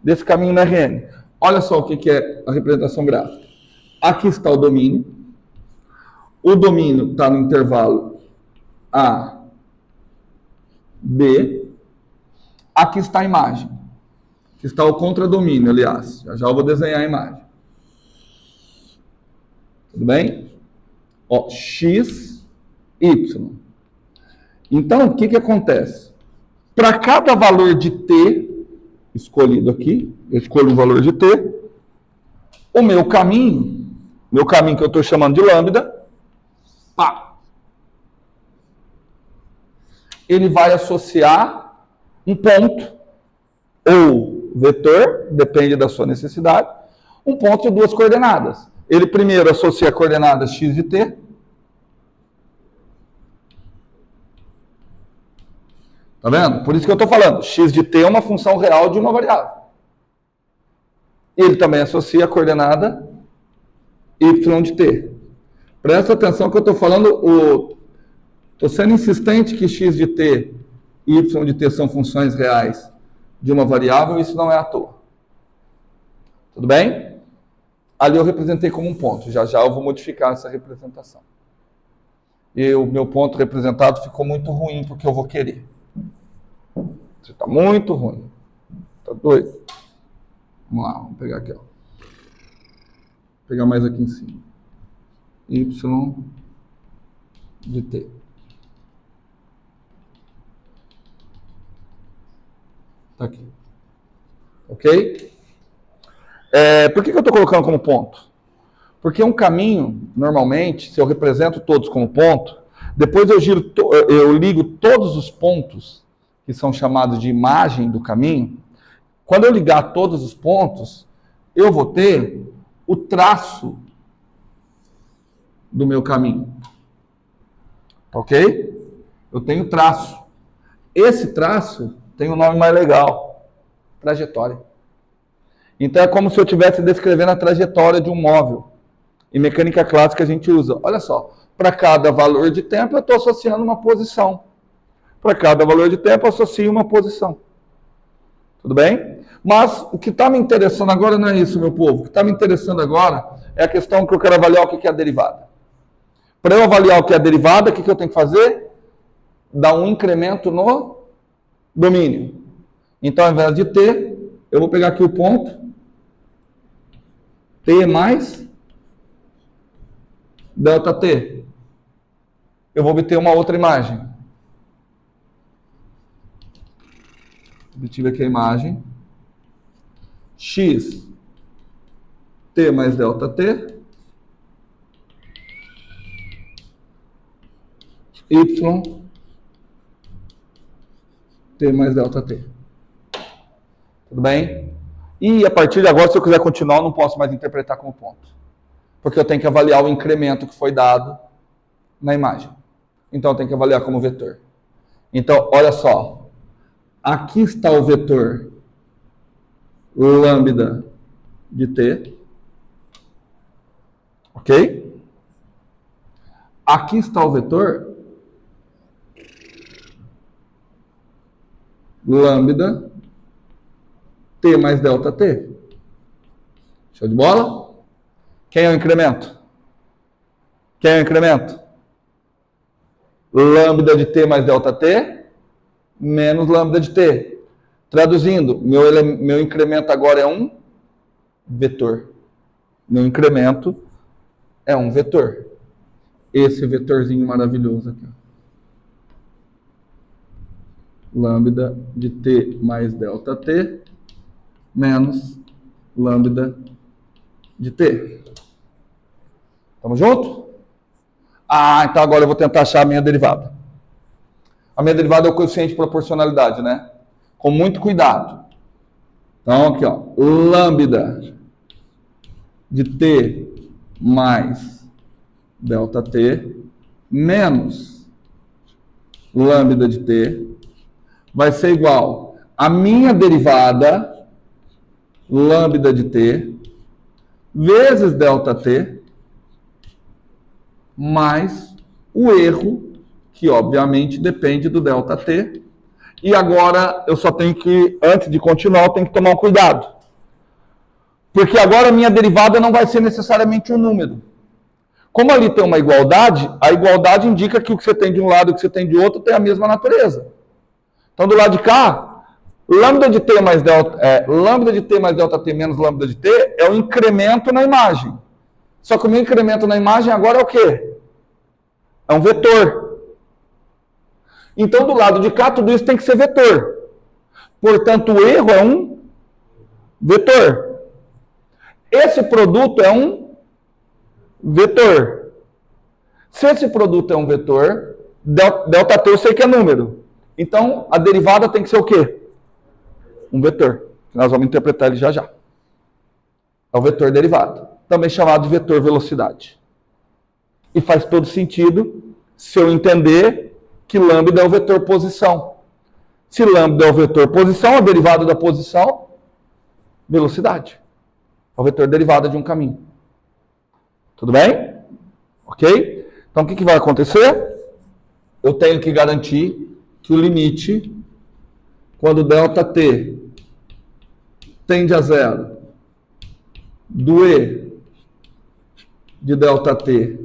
Desse caminho no RN. Olha só o que é a representação gráfica. Aqui está o domínio. O domínio está no intervalo A, B. Aqui está a imagem. Aqui está o contradomínio, aliás. Já eu vou desenhar a imagem. Tudo bem? Ó, X, Y. Então, o que acontece? Para cada valor de T escolhido aqui, eu escolho um valor de T, o meu caminho que eu estou chamando de lambda, ele vai associar um ponto, ou vetor, depende da sua necessidade, um ponto de duas coordenadas. Ele primeiro associa a coordenada x de t, tá vendo? Por isso que eu estou falando, x de t é uma função real de uma variável. Ele também associa a coordenada y de t. Presta atenção que eu estou falando, estou sendo insistente que x de t e y de t são funções reais de uma variável, isso não é à toa. Tudo bem? Ali eu representei como um ponto, já eu vou modificar essa representação. E o meu ponto representado ficou muito ruim, porque eu vou querer. Você está muito ruim. Está doido? Vamos lá, vamos pegar aqui. Ó. Vou pegar mais aqui em cima. Y de t. Está aqui. Ok? Por que eu estou colocando como ponto? Porque um caminho, normalmente, se eu represento todos como ponto, depois eu ligo todos os pontos, que são chamados de imagem do caminho. Quando eu ligar todos os pontos, eu vou ter o traço do meu caminho. Ok? Eu tenho traço. Esse traço tem um nome mais legal. Trajetória. Então é como se eu estivesse descrevendo a trajetória de um móvel. Em mecânica clássica a gente usa, olha só, para cada valor de tempo eu estou associando uma posição. Para cada valor de tempo eu associo uma posição. Tudo bem? Mas o que está me interessando agora não é isso, meu povo. O que está me interessando agora é a questão que eu quero avaliar o que é a derivada. Para eu avaliar o que é a derivada, o que eu tenho que fazer? Dar um incremento no domínio. Então, ao invés de t, eu vou pegar aqui o ponto t mais delta t. Eu vou obter uma outra imagem. Obtive aqui a imagem. X t mais delta t. Y t mais delta t. Tudo bem? E a partir de agora, se eu quiser continuar, eu não posso mais interpretar como ponto. Porque eu tenho que avaliar o incremento que foi dado na imagem. Então, eu tenho que avaliar como vetor. Então, olha só. Aqui está o vetor lambda de t. Ok? Aqui está o vetor lambda t mais delta t. Show de bola? Quem é o incremento? Quem é o incremento? Lambda de t mais delta t menos lambda de t. Traduzindo, meu incremento agora é um vetor. Meu incremento é um vetor. Esse vetorzinho maravilhoso aqui. Lambda de t mais delta t menos lambda de t. Tamo junto? Então agora eu vou tentar achar a minha derivada. A minha derivada é o coeficiente de proporcionalidade, né? Com muito cuidado. Então aqui, ó, lambda de t mais delta t menos lambda de t vai ser igual a minha derivada lambda de t vezes delta t mais o erro, que obviamente depende do delta t. E agora eu só tenho que, antes de continuar, eu tenho que tomar um cuidado. Porque agora a minha derivada não vai ser necessariamente um número. Como ali tem uma igualdade, a igualdade indica que o que você tem de um lado e o que você tem de outro tem a mesma natureza. Então, do lado de cá, lambda de t mais delta t menos lambda de t é o incremento na imagem. Só que o meu incremento na imagem agora é o quê? É um vetor. Então, do lado de cá, tudo isso tem que ser vetor. Portanto, o erro é um vetor. Esse produto é um vetor. Se esse produto é um vetor, delta t eu sei que é número. Então, a derivada tem que ser o quê? Um vetor. Nós vamos interpretar ele já já. É o vetor derivado. Também chamado de vetor velocidade. E faz todo sentido se eu entender que lambda é o vetor posição. Se lambda é o vetor posição, a derivada da posição, velocidade. É o vetor derivada de um caminho. Tudo bem? Ok? Então, o que vai acontecer? Eu tenho que garantir que o limite, quando ΔT tende a zero, do E de ΔT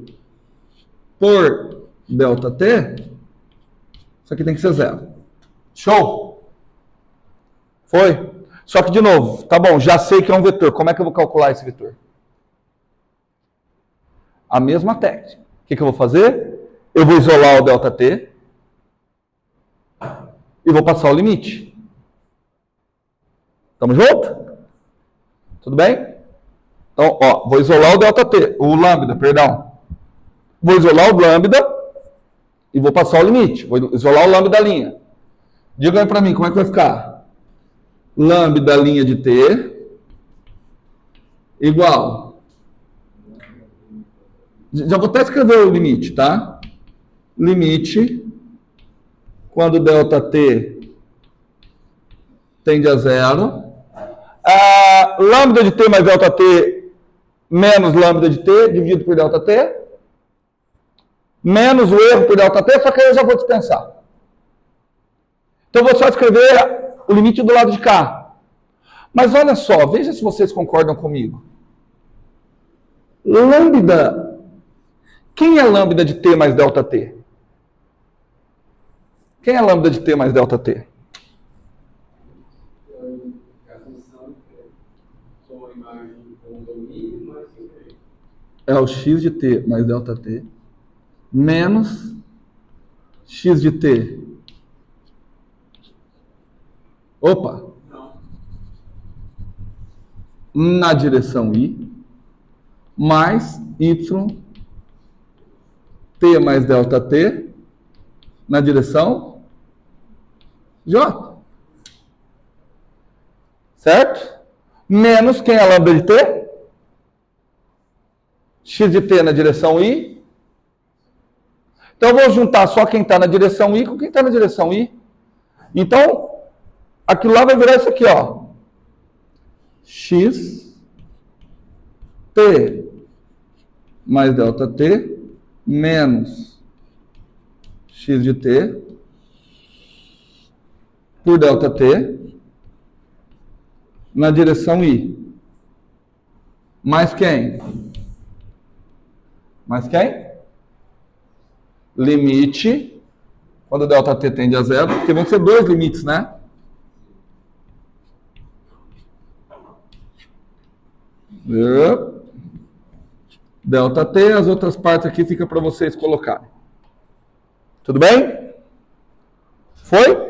por ΔT, isso aqui tem que ser zero. Show? Foi? Só que, de novo, tá bom, já sei que é um vetor. Como é que eu vou calcular esse vetor? A mesma técnica. O que eu vou fazer? Eu vou isolar o ΔT e vou passar o limite. Tamo junto? Tudo bem? Então, ó, vou isolar o lambda, perdão. Vou isolar o lambda e vou passar o limite. Vou isolar o lambda da linha. Diga aí pra mim, como é que vai ficar? Lambda linha de t igual. Já vou até escrever o limite, tá? Limite quando ΔT tende a zero. Lambda de t mais ΔT menos lambda de t dividido por ΔT. Menos o erro por ΔT, só que aí eu já vou dispensar. Então eu vou só escrever o limite do lado de cá. Mas olha só, veja se vocês concordam comigo. Lambda. Quem é lambda de t mais ΔT? Quem é lambda de t mais ΔT? É o x de t mais ΔT menos x de t. Opa! Na direção i mais y t mais ΔT na direção j. Certo? Menos quem é lambda de t? X de t na direção i. Então eu vou juntar só quem está na direção i com quem está na direção i. Então, aquilo lá vai virar isso aqui, ó. X t mais ΔT menos x de t por ΔT na direção i. Mais quem? Mais quem? limite, quando ΔT tende a zero, porque vão ser dois limites, né? ΔT, as outras partes aqui fica para vocês colocarem. Tudo bem? Foi?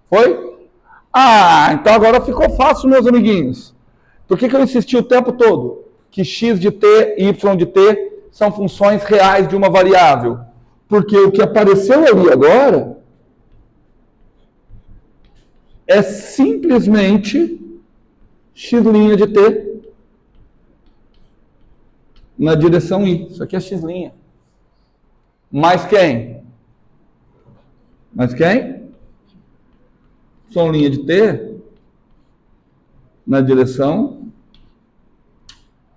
Foi? Ah, então agora ficou fácil, meus amiguinhos. Por que eu insisti o tempo todo que x de t e y de t são funções reais de uma variável? Porque o que apareceu ali agora é simplesmente x' de t na direção y. Isso aqui é x'. Mais quem? Mais quem? Som' de t na direção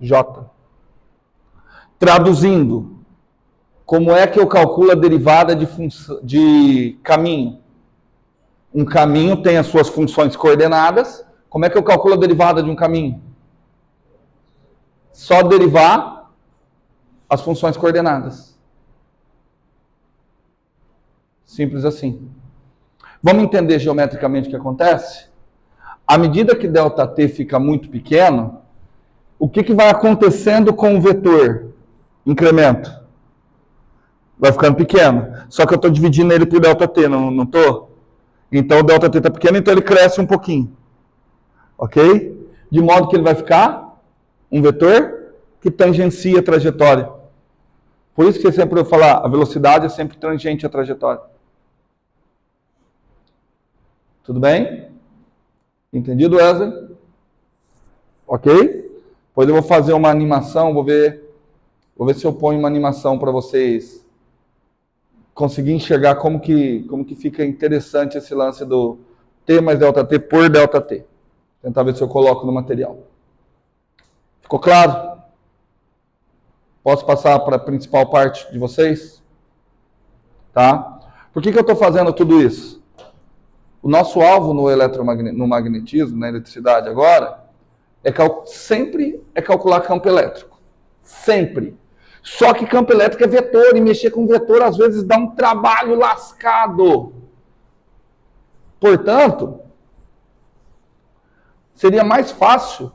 j. Traduzindo, como é que eu calculo a derivada de caminho? Um caminho tem as suas funções coordenadas. Como é que eu calculo a derivada de um caminho? Só derivar as funções coordenadas. Simples assim. Vamos entender geometricamente o que acontece? À medida que ΔT fica muito pequeno, o que vai acontecendo com o vetor? Incremento. Vai ficando pequeno. Só que eu estou dividindo ele por ΔT, não estou? Então o ΔT está pequeno, então ele cresce um pouquinho. Ok? De modo que ele vai ficar um vetor que tangencia a trajetória. Por isso que sempre eu falar, a velocidade é sempre tangente à trajetória. Tudo bem? Entendido, Wesley? Ok? Depois eu vou fazer uma animação, vou ver se eu ponho uma animação para vocês conseguirem enxergar como que fica interessante esse lance do T mais ΔT por ΔT. Tentar ver se eu coloco no material. Ficou claro? Posso passar para a principal parte de vocês? Tá? Por que eu estou fazendo tudo isso? O nosso alvo no magnetismo, na eletricidade agora, sempre é calcular campo elétrico. Sempre. Só que campo elétrico é vetor, e mexer com vetor às vezes dá um trabalho lascado. Portanto, seria mais fácil,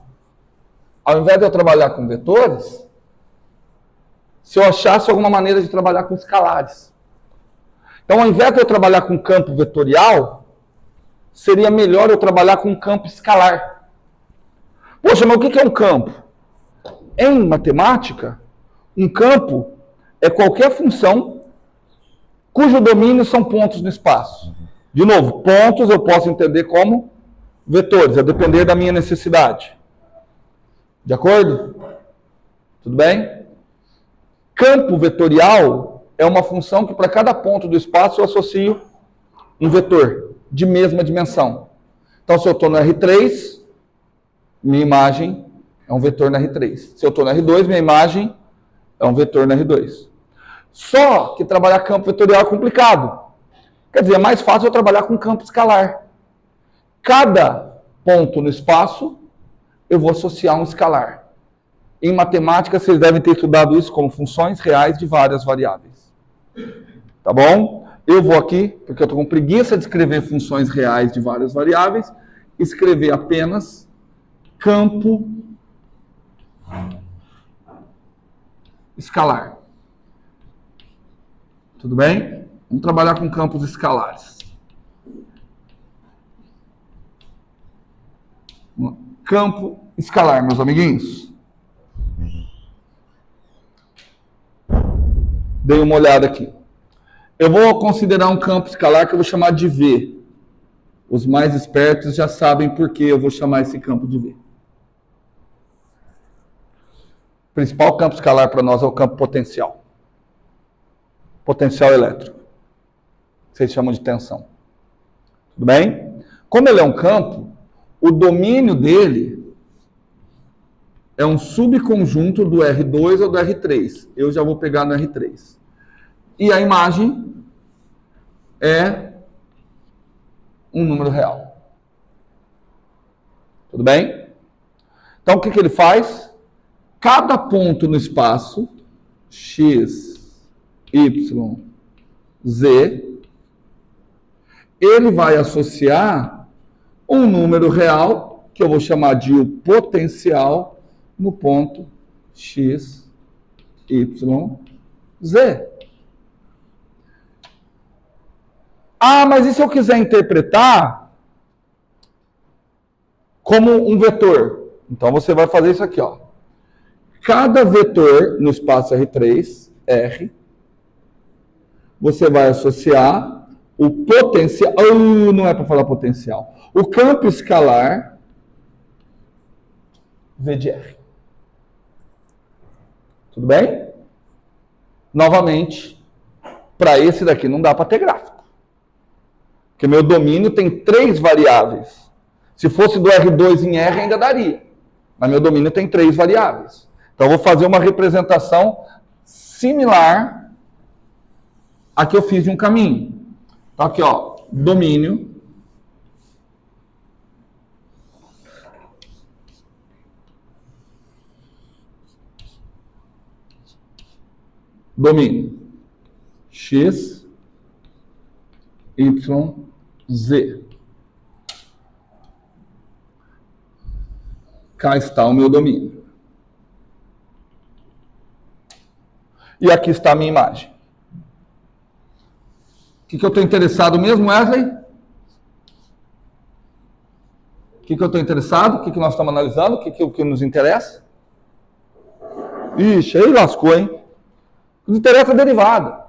ao invés de eu trabalhar com vetores, se eu achasse alguma maneira de trabalhar com escalares. Então, ao invés de eu trabalhar com campo vetorial, seria melhor eu trabalhar com campo escalar. Poxa, mas o que é um campo? Em matemática, um campo é qualquer função cujo domínio são pontos no espaço. De novo, pontos eu posso entender como vetores, a depender da minha necessidade. De acordo? Tudo bem? Campo vetorial é uma função que para cada ponto do espaço eu associo um vetor de mesma dimensão. Então, se eu estou no R3, minha imagem é um vetor na R3. Se eu estou no R2, minha imagem é um vetor na R2. Só que trabalhar campo vetorial é complicado. Quer dizer, é mais fácil eu trabalhar com campo escalar. Cada ponto no espaço, eu vou associar um escalar. Em matemática, vocês devem ter estudado isso como funções reais de várias variáveis. Tá bom? Eu vou aqui, porque eu estou com preguiça de escrever funções reais de várias variáveis, escrever apenas campo escalar. Tudo bem? Vamos trabalhar com campos escalares. Campo escalar, meus amiguinhos. Dei uma olhada aqui. Eu vou considerar um campo escalar que eu vou chamar de V. Os mais espertos já sabem por que eu vou chamar esse campo de V. O principal campo escalar para nós é o campo potencial. Potencial elétrico. Vocês chamam de tensão. Tudo bem? Como ele é um campo, o domínio dele é um subconjunto do R2 ou do R3. Eu já vou pegar no R3. E a imagem é um número real. Tudo bem? Então, o que ele faz? Cada ponto no espaço, x, Y, Z, ele vai associar um número real, que eu vou chamar de o potencial, no ponto X, Y, Z. Ah, mas e se eu quiser interpretar como um vetor? Então você vai fazer isso aqui, ó. Cada vetor no espaço R3, R, você vai associar o potencial, não é para falar potencial, o campo escalar V de R. Tudo bem? Novamente, para esse daqui não dá para ter gráfico. Porque meu domínio tem 3 variáveis. Se fosse do R2 em R ainda daria. Mas meu domínio tem 3 variáveis. Então eu vou fazer uma representação similar à que eu fiz de um caminho. Então aqui, ó, domínio X, Y, Z. Cá está o meu domínio. E aqui está a minha imagem. O que eu estou interessado mesmo, Wesley? O que eu estou interessado? O que nós estamos analisando? O que nos interessa? Ixi, aí lascou, hein? O que nos interessa é a derivada.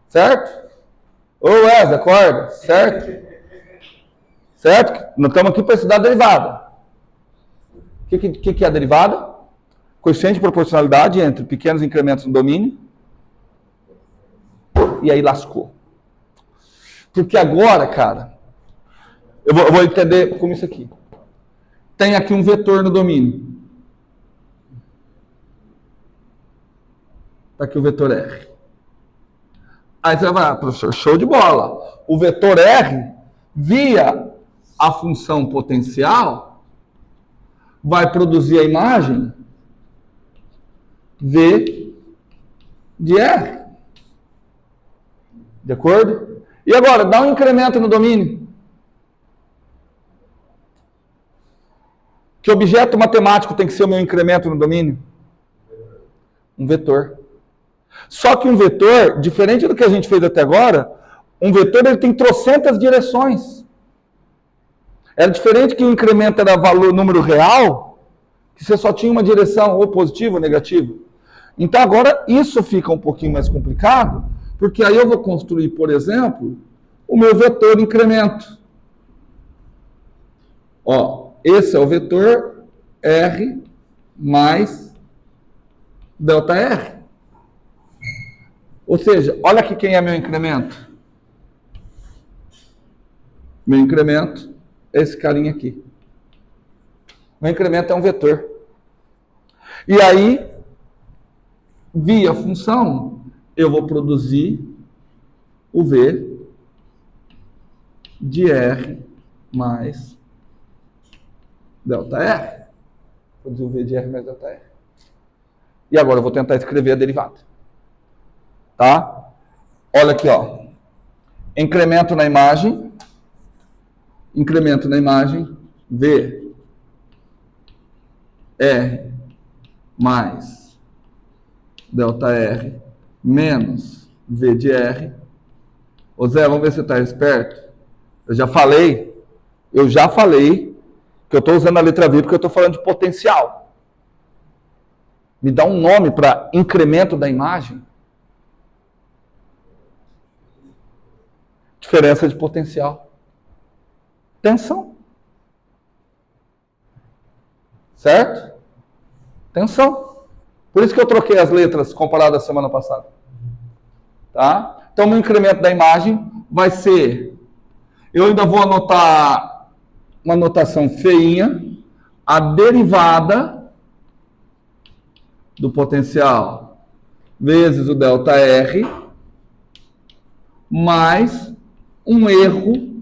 Certo? Ô Wesley, acorda. Certo? Certo? Nós estamos aqui para estudar a derivada. O que é a derivada? Coeficiente de proporcionalidade entre pequenos incrementos no domínio. E aí lascou. Porque agora, cara, eu vou entender como isso aqui. Tem aqui um vetor no domínio. Está aqui o vetor R. Aí você vai falar, professor, show de bola. O vetor R, via a função potencial, vai produzir a imagem V de R. De acordo? E agora, dá um incremento no domínio. Que objeto matemático tem que ser o meu incremento no domínio? Um vetor. Só que um vetor, diferente do que a gente fez até agora, um vetor ele tem trocentas direções. Era diferente que o incremento era valor, número real, que você só tinha uma direção, ou positiva ou negativa. Então agora isso fica um pouquinho mais complicado, porque aí eu vou construir, por exemplo, o meu vetor incremento. Ó, esse é o vetor R mais delta R. Ou seja, olha aqui quem é meu incremento. Meu incremento é esse carinha aqui. Meu incremento é um vetor. E aí, via função, eu vou produzir o V de R mais delta R. Produzir o V de R mais delta R. E agora eu vou tentar escrever a derivada. Tá? Olha aqui, ó. Incremento na imagem, V R mais delta R menos V de R. Ô Zé, vamos ver se você está esperto. Eu já falei que eu estou usando a letra V porque eu estou falando de potencial. Me dá um nome para incremento da imagem. Diferença de potencial. Tensão. Certo? Tensão. Por isso que eu troquei as letras comparado à semana passada. Tá? Então, meu incremento da imagem vai ser... Eu ainda vou anotar uma notação feinha. A derivada do potencial vezes o delta R mais um erro,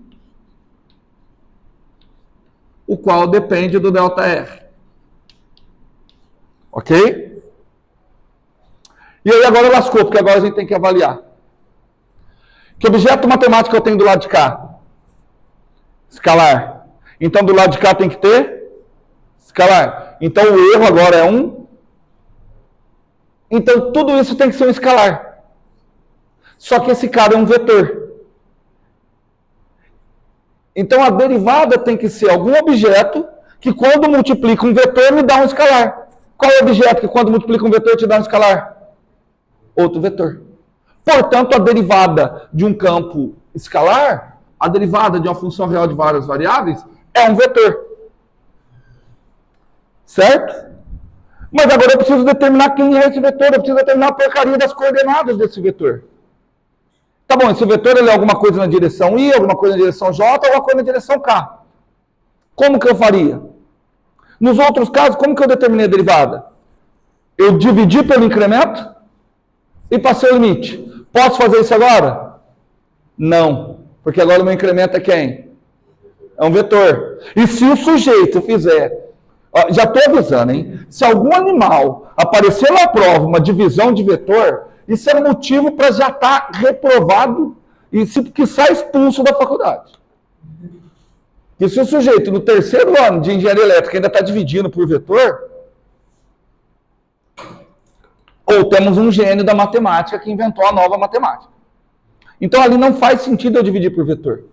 o qual depende do delta R. Ok? E aí agora lascou, porque agora a gente tem que avaliar. Que objeto matemático eu tenho do lado de cá? Escalar. Então do lado de cá tem que ter escalar. Então o erro agora é 1. Então tudo isso tem que ser um escalar. Só que esse cara é um vetor. Então a derivada tem que ser algum objeto que quando multiplica um vetor me dá um escalar. Qual é o objeto que quando multiplica um vetor te dá um escalar? Outro vetor. Portanto, a derivada de um campo escalar, a derivada de uma função real de várias variáveis, é um vetor. Certo? Mas agora eu preciso determinar quem é esse vetor, eu preciso determinar a porcaria das coordenadas desse vetor. Tá bom, esse vetor ele é alguma coisa na direção I, alguma coisa na direção J, alguma coisa na direção K. Como que eu faria? Nos outros casos, como que eu determinei a derivada? Eu dividi pelo incremento e passei o limite. Posso fazer isso agora? Não, porque agora o meu incremento é quem? É um vetor. E se o sujeito fizer, ó, já estou avisando, hein? Se algum animal aparecer na prova uma divisão de vetor, isso é motivo para já estar reprovado e que sai expulso da faculdade. E se o sujeito no terceiro ano de engenharia elétrica ainda está dividindo por vetor, ou temos um gênio da matemática que inventou a nova matemática. Então ali não faz sentido eu dividir por vetor.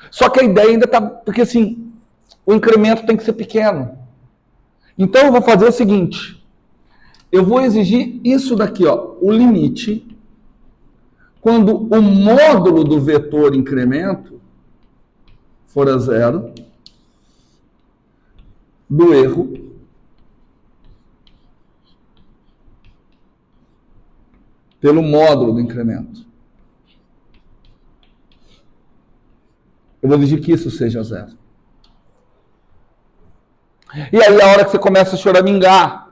Só que a ideia ainda está... Porque assim, o incremento tem que ser pequeno. Então eu vou fazer o seguinte. Eu vou exigir isso daqui, ó, o limite, quando o módulo do vetor incremento for a 0, do erro pelo módulo do incremento. Eu vou exigir que isso seja 0. E aí a hora que você começa a choramingar,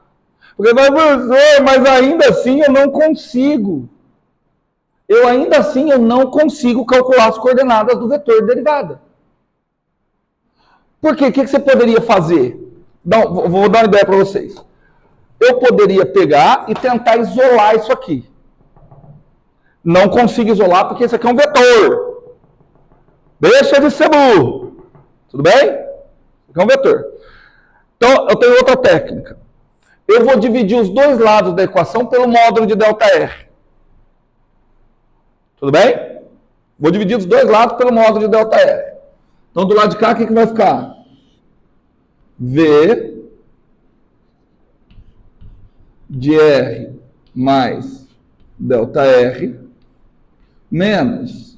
porque vai, professor, mas ainda assim eu não consigo. Ainda assim eu não consigo calcular as coordenadas do vetor de derivada. Por quê? O que você poderia fazer? Vou dar uma ideia para vocês. Eu poderia pegar e tentar isolar isso aqui. Não consigo isolar porque isso aqui é um vetor. Deixa de ser burro. Tudo bem? Isso aqui é um vetor. Então, eu tenho outra técnica. Eu vou dividir os dois lados da equação pelo módulo de ΔR. Tudo bem? Vou dividir os dois lados pelo módulo de ΔR. Então, do lado de cá, o que vai ficar? V de R mais ΔR menos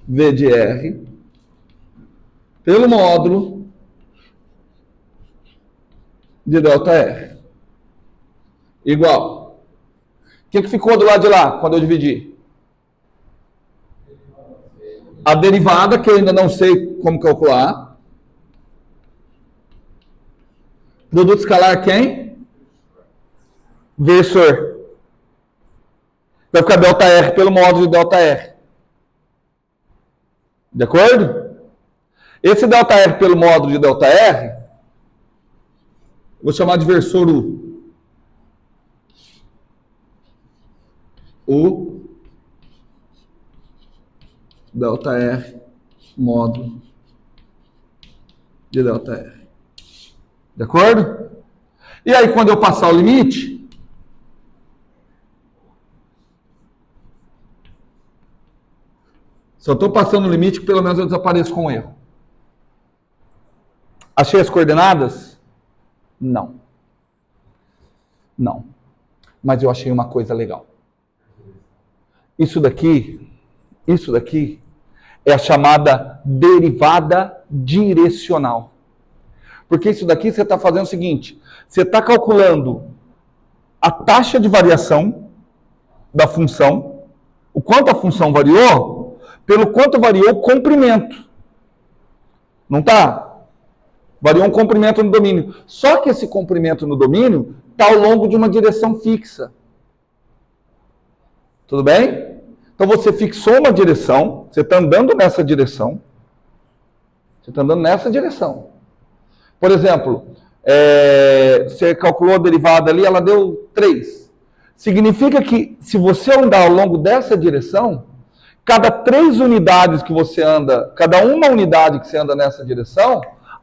V de R pelo módulo de ΔR. Igual. O que ficou do lado de lá, quando eu dividi? A derivada, que eu ainda não sei como calcular. Produto escalar quem? Versor. Vai ficar ΔR pelo módulo de ΔR. De acordo? Esse ΔR pelo módulo de ΔR, vou chamar de versor U. U ΔR módulo de ΔR. De acordo? E aí, quando eu passar o limite, se eu estou passando o limite, pelo menos eu desapareço com um erro. Achei as coordenadas? Não. Não. Mas eu achei uma coisa legal. Isso daqui é a chamada derivada direcional. Porque isso daqui você está fazendo o seguinte, você está calculando a taxa de variação da função, o quanto a função variou, pelo quanto variou o comprimento. Não está? Variou um comprimento no domínio. Só que esse comprimento no domínio está ao longo de uma direção fixa. Tudo bem? Então você fixou uma direção, você está andando nessa direção. Você está andando nessa direção. Por exemplo, você calculou a derivada ali, ela deu 3. Significa que se você andar ao longo dessa direção, cada 3 unidades que você anda, cada uma unidade que você anda nessa direção,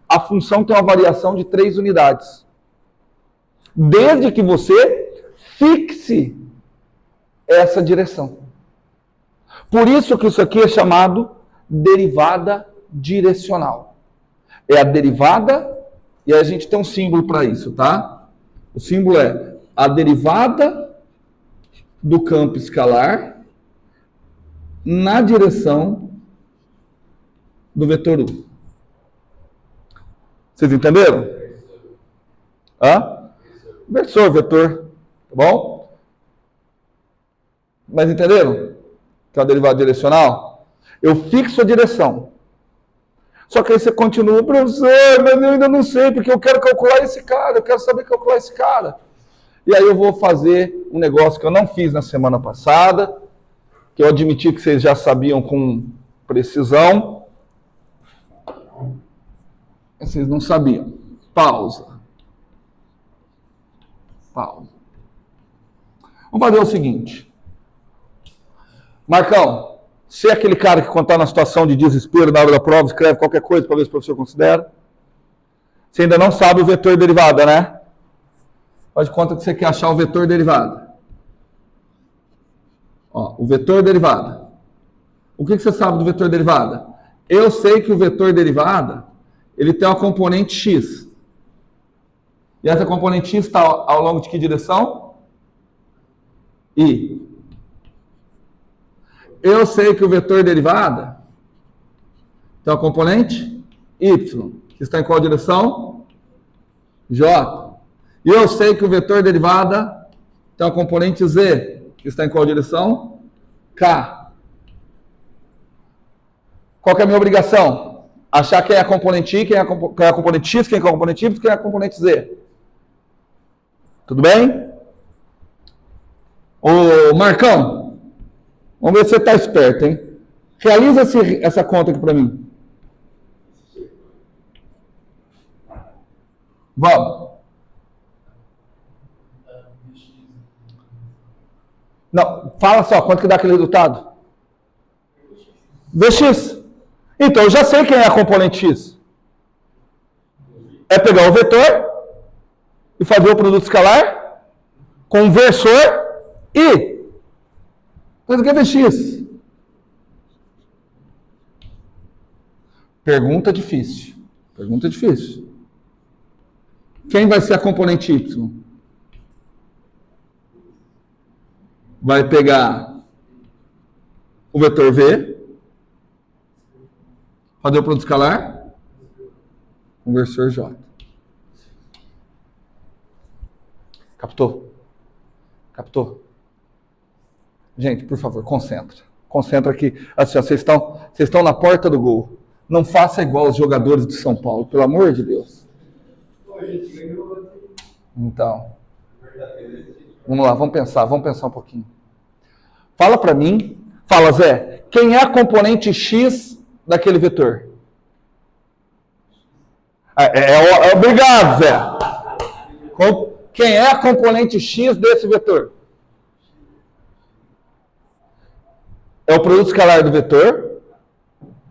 a função tem uma variação de 3 unidades. Desde que você fixe essa direção. Por isso que isso aqui é chamado derivada direcional. É a derivada, e a gente tem um símbolo para isso, tá? O símbolo é a derivada do campo escalar na direção do vetor U. Vocês entenderam? Hã? Versor, vetor, tá bom? Mas entenderam? Que é a derivada direcional? Eu fixo a direção. Só que aí você continua, professor, mas eu ainda não sei, porque eu quero calcular esse cara, eu quero saber calcular esse cara. E aí eu vou fazer um negócio que eu não fiz na semana passada, que eu admiti que vocês já sabiam com precisão. Vocês não sabiam. Pausa. Pausa. Vamos fazer o seguinte. Marcão, você é aquele cara que quando está na situação de desespero na hora da prova, escreve qualquer coisa para ver se o professor considera. Você ainda não sabe o vetor derivada, né? Faz de conta que você quer achar o vetor derivada. Ó, o vetor derivada. O que você sabe do vetor derivada? Eu sei que o vetor derivada, ele tem uma componente x. E essa componente x está ao longo de que direção? Y. Eu sei que o vetor derivada tem uma componente y, que está em qual direção? J. E eu sei que o vetor derivada tem uma componente z, que está em qual direção? K. Qual que é a minha obrigação? Achar quem é a componente I, quem é a componente X, quem é a componente Y, quem é a componente Z. Tudo bem? Ô, Marcão, vamos ver se você está esperto, hein? Realiza essa conta aqui para mim. Vamos. Não, fala só, quanto que dá aquele resultado? Vx. Então, eu já sei quem é a componente X. É pegar o vetor e fazer o produto escalar com o versor e... Mas o que é Vx? Pergunta difícil. Pergunta difícil. Quem vai ser a componente Y? Vai pegar o vetor V, fazer o produto escalar com o versor J. Captou? Captou? Gente, por favor, concentra. Concentra aqui. Assim, ó, vocês estão na porta do gol. Não faça igual os jogadores de São Paulo, pelo amor de Deus. Então, vamos lá, vamos pensar um pouquinho. Fala para mim, fala, Zé, quem é a componente X daquele vetor? Obrigado, Zé. Quem é a componente X desse vetor? É o produto escalar do vetor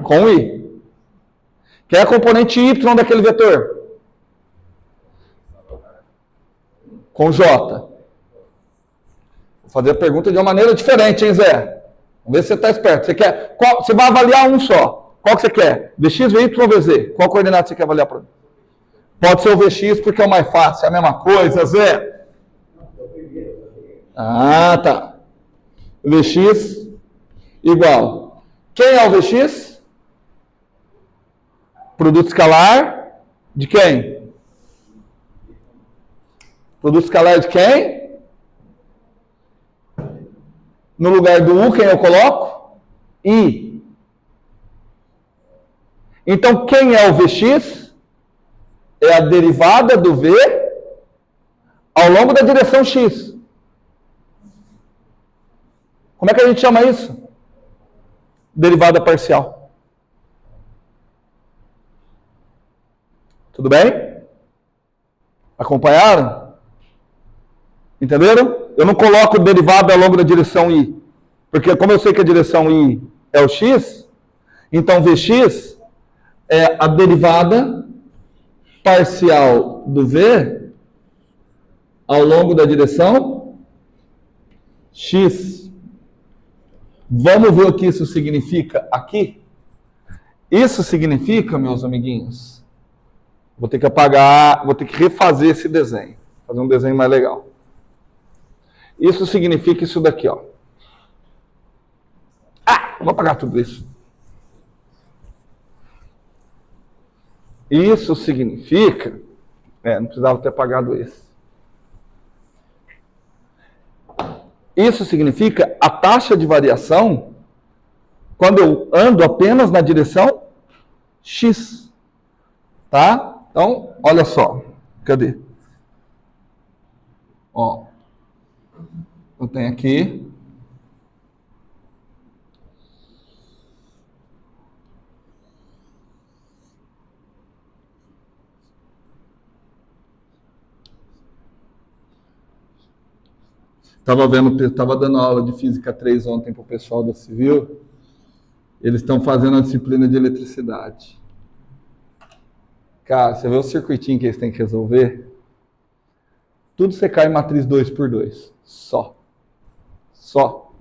com I. Quem é a componente Y daquele vetor? Com J. Vou fazer a pergunta de uma maneira diferente, hein, Zé? Vamos ver se você está esperto. Você vai avaliar um só. Qual que você quer? Vx, Vy ou Vz? Qual coordenada você quer avaliar para mim? Pode ser o Vx porque é o mais fácil. É a mesma coisa, Zé. Ah, tá. Vx igual. Quem é o Vx? Produto escalar de quem? Produto escalar de quem? No lugar do U, quem eu coloco? I. Então, quem é o Vx? É a derivada do V ao longo da direção X. Como é que a gente chama isso? Derivada parcial. Tudo bem? Acompanharam? Entenderam? Eu não coloco derivada ao longo da direção I. Porque como eu sei que a direção I é o x, então Vx é a derivada parcial do V ao longo da direção x. Vamos ver o que isso significa aqui? Isso significa, meus amiguinhos, vou ter que apagar, vou ter que refazer esse desenho, fazer um desenho mais legal. Isso significa isso daqui, ó. Vou apagar tudo isso. Isso significa, não precisava ter apagado esse. Isso significa a taxa de variação quando eu ando apenas na direção x. Tá? Então, olha só. Cadê? Ó. Eu tenho aqui. Estava dando aula de Física 3 ontem para o pessoal da Civil. Eles estão fazendo a disciplina de eletricidade. Cara, você vê o circuitinho que eles têm que resolver? Tudo você cai em matriz 2x2. Só.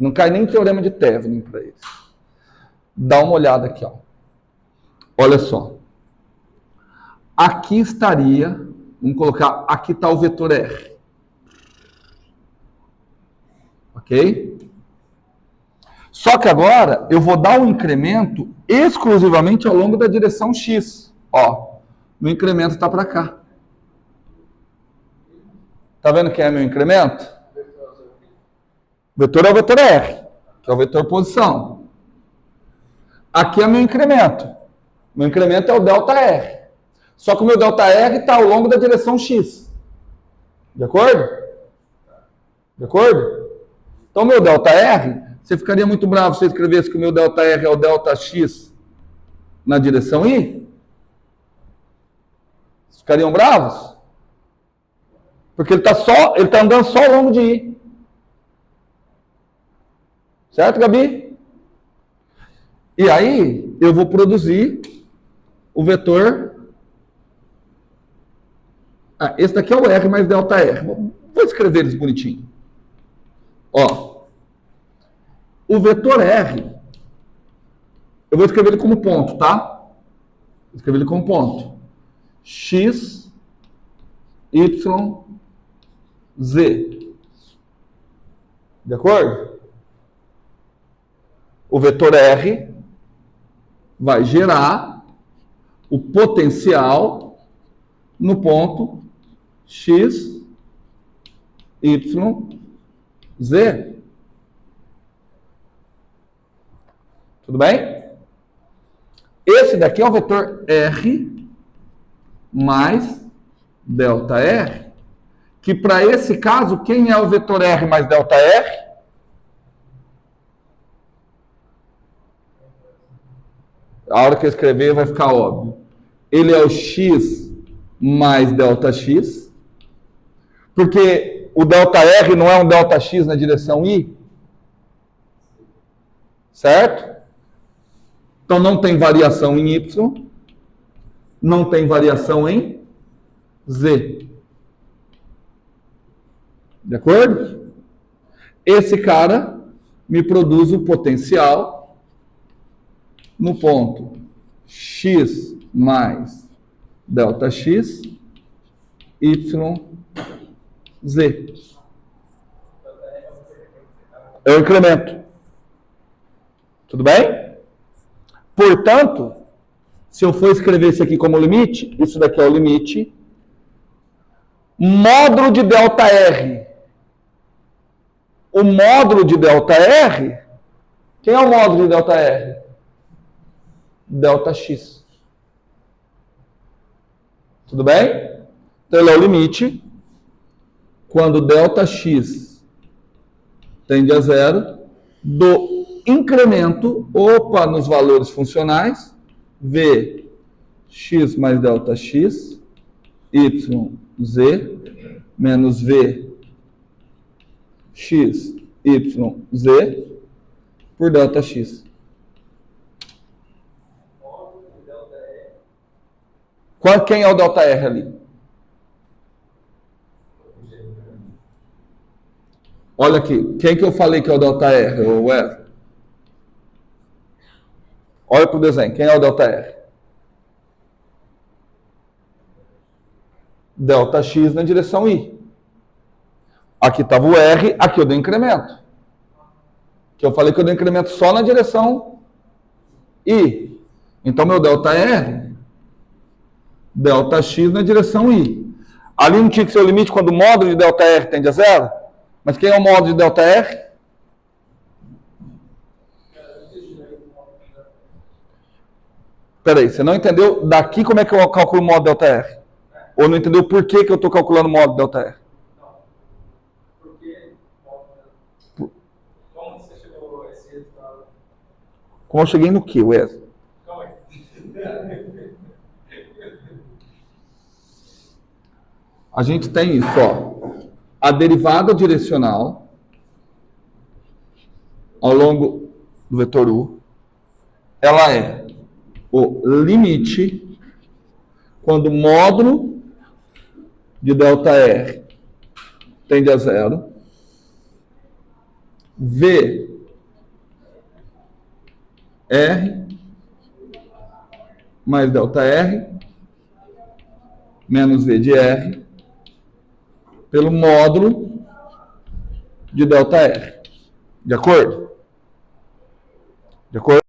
Não cai nem teorema de Thevenin para eles. Dá uma olhada aqui, ó. Olha só. Aqui estaria, vamos colocar, aqui está o vetor R. Ok? Só que agora eu vou dar um incremento exclusivamente ao longo da direção X. Ó, meu incremento está para cá. Tá vendo quem é meu incremento? O vetor é o vetor R, que é o vetor posição. Aqui é meu incremento. Meu incremento é o ΔR. Só que o meu ΔR está ao longo da direção X. De acordo? De acordo? Então, meu ΔR, você ficaria muito bravo se você escrevesse que o meu ΔR é o ΔX na direção I? Ficariam bravos? Porque ele está andando só ao longo de I. Certo, Gabi? E aí, eu vou produzir o vetor... esse daqui é o R mais ΔR. Vou escrever eles bonitinho. Ó, o vetor R, eu vou escrever ele como ponto, tá? Vou escrever ele como ponto. X, Y, Z. De acordo? O vetor R vai gerar o potencial no ponto X, Y, Z. Tudo bem? Esse daqui é o vetor R mais ΔR, que para esse caso, quem é o vetor R mais ΔR? A hora que eu escrever vai ficar óbvio. Ele é o X mais ΔX, porque o ΔR não é um ΔX na direção I, certo? Então não tem variação em Y, não tem variação em Z. De acordo? Esse cara me produz o potencial no ponto X mais ΔX, Y, Z. É o incremento. Tudo bem? Portanto, se eu for escrever isso aqui como limite, isso daqui é o limite, módulo de ΔR. O módulo de ΔR, quem é o módulo de ΔR? ΔX. Tudo bem? Então ele é o limite quando ΔX tende a zero do incremento, nos valores funcionais, V x mais ΔX, Y, Z menos V x, y, z por delta x. Quem é o delta R ali? Olha aqui, quem que eu falei que é o delta R, o Wesley? Olha para o desenho, quem é o delta R? Delta x na direção I. Aqui estava o R, aqui eu dei incremento. Que eu falei que eu dei incremento só na direção I. Então, meu delta R, delta x na direção I. Ali não tinha que ser o limite quando o módulo de delta R tende a zero? Mas quem é o módulo de delta R? Peraí, você não entendeu daqui como é que eu calculo o módulo delta R? Ou não entendeu por que eu estou calculando o módulo delta R? Como você chegou a esse resultado? Como eu cheguei no que, Wesley? Calma aí. A gente tem isso, ó. A derivada direcional ao longo do vetor U, ela é o limite quando o módulo de delta R tende a zero, V R mais delta R menos V de R pelo módulo de delta R. De acordo? De acordo?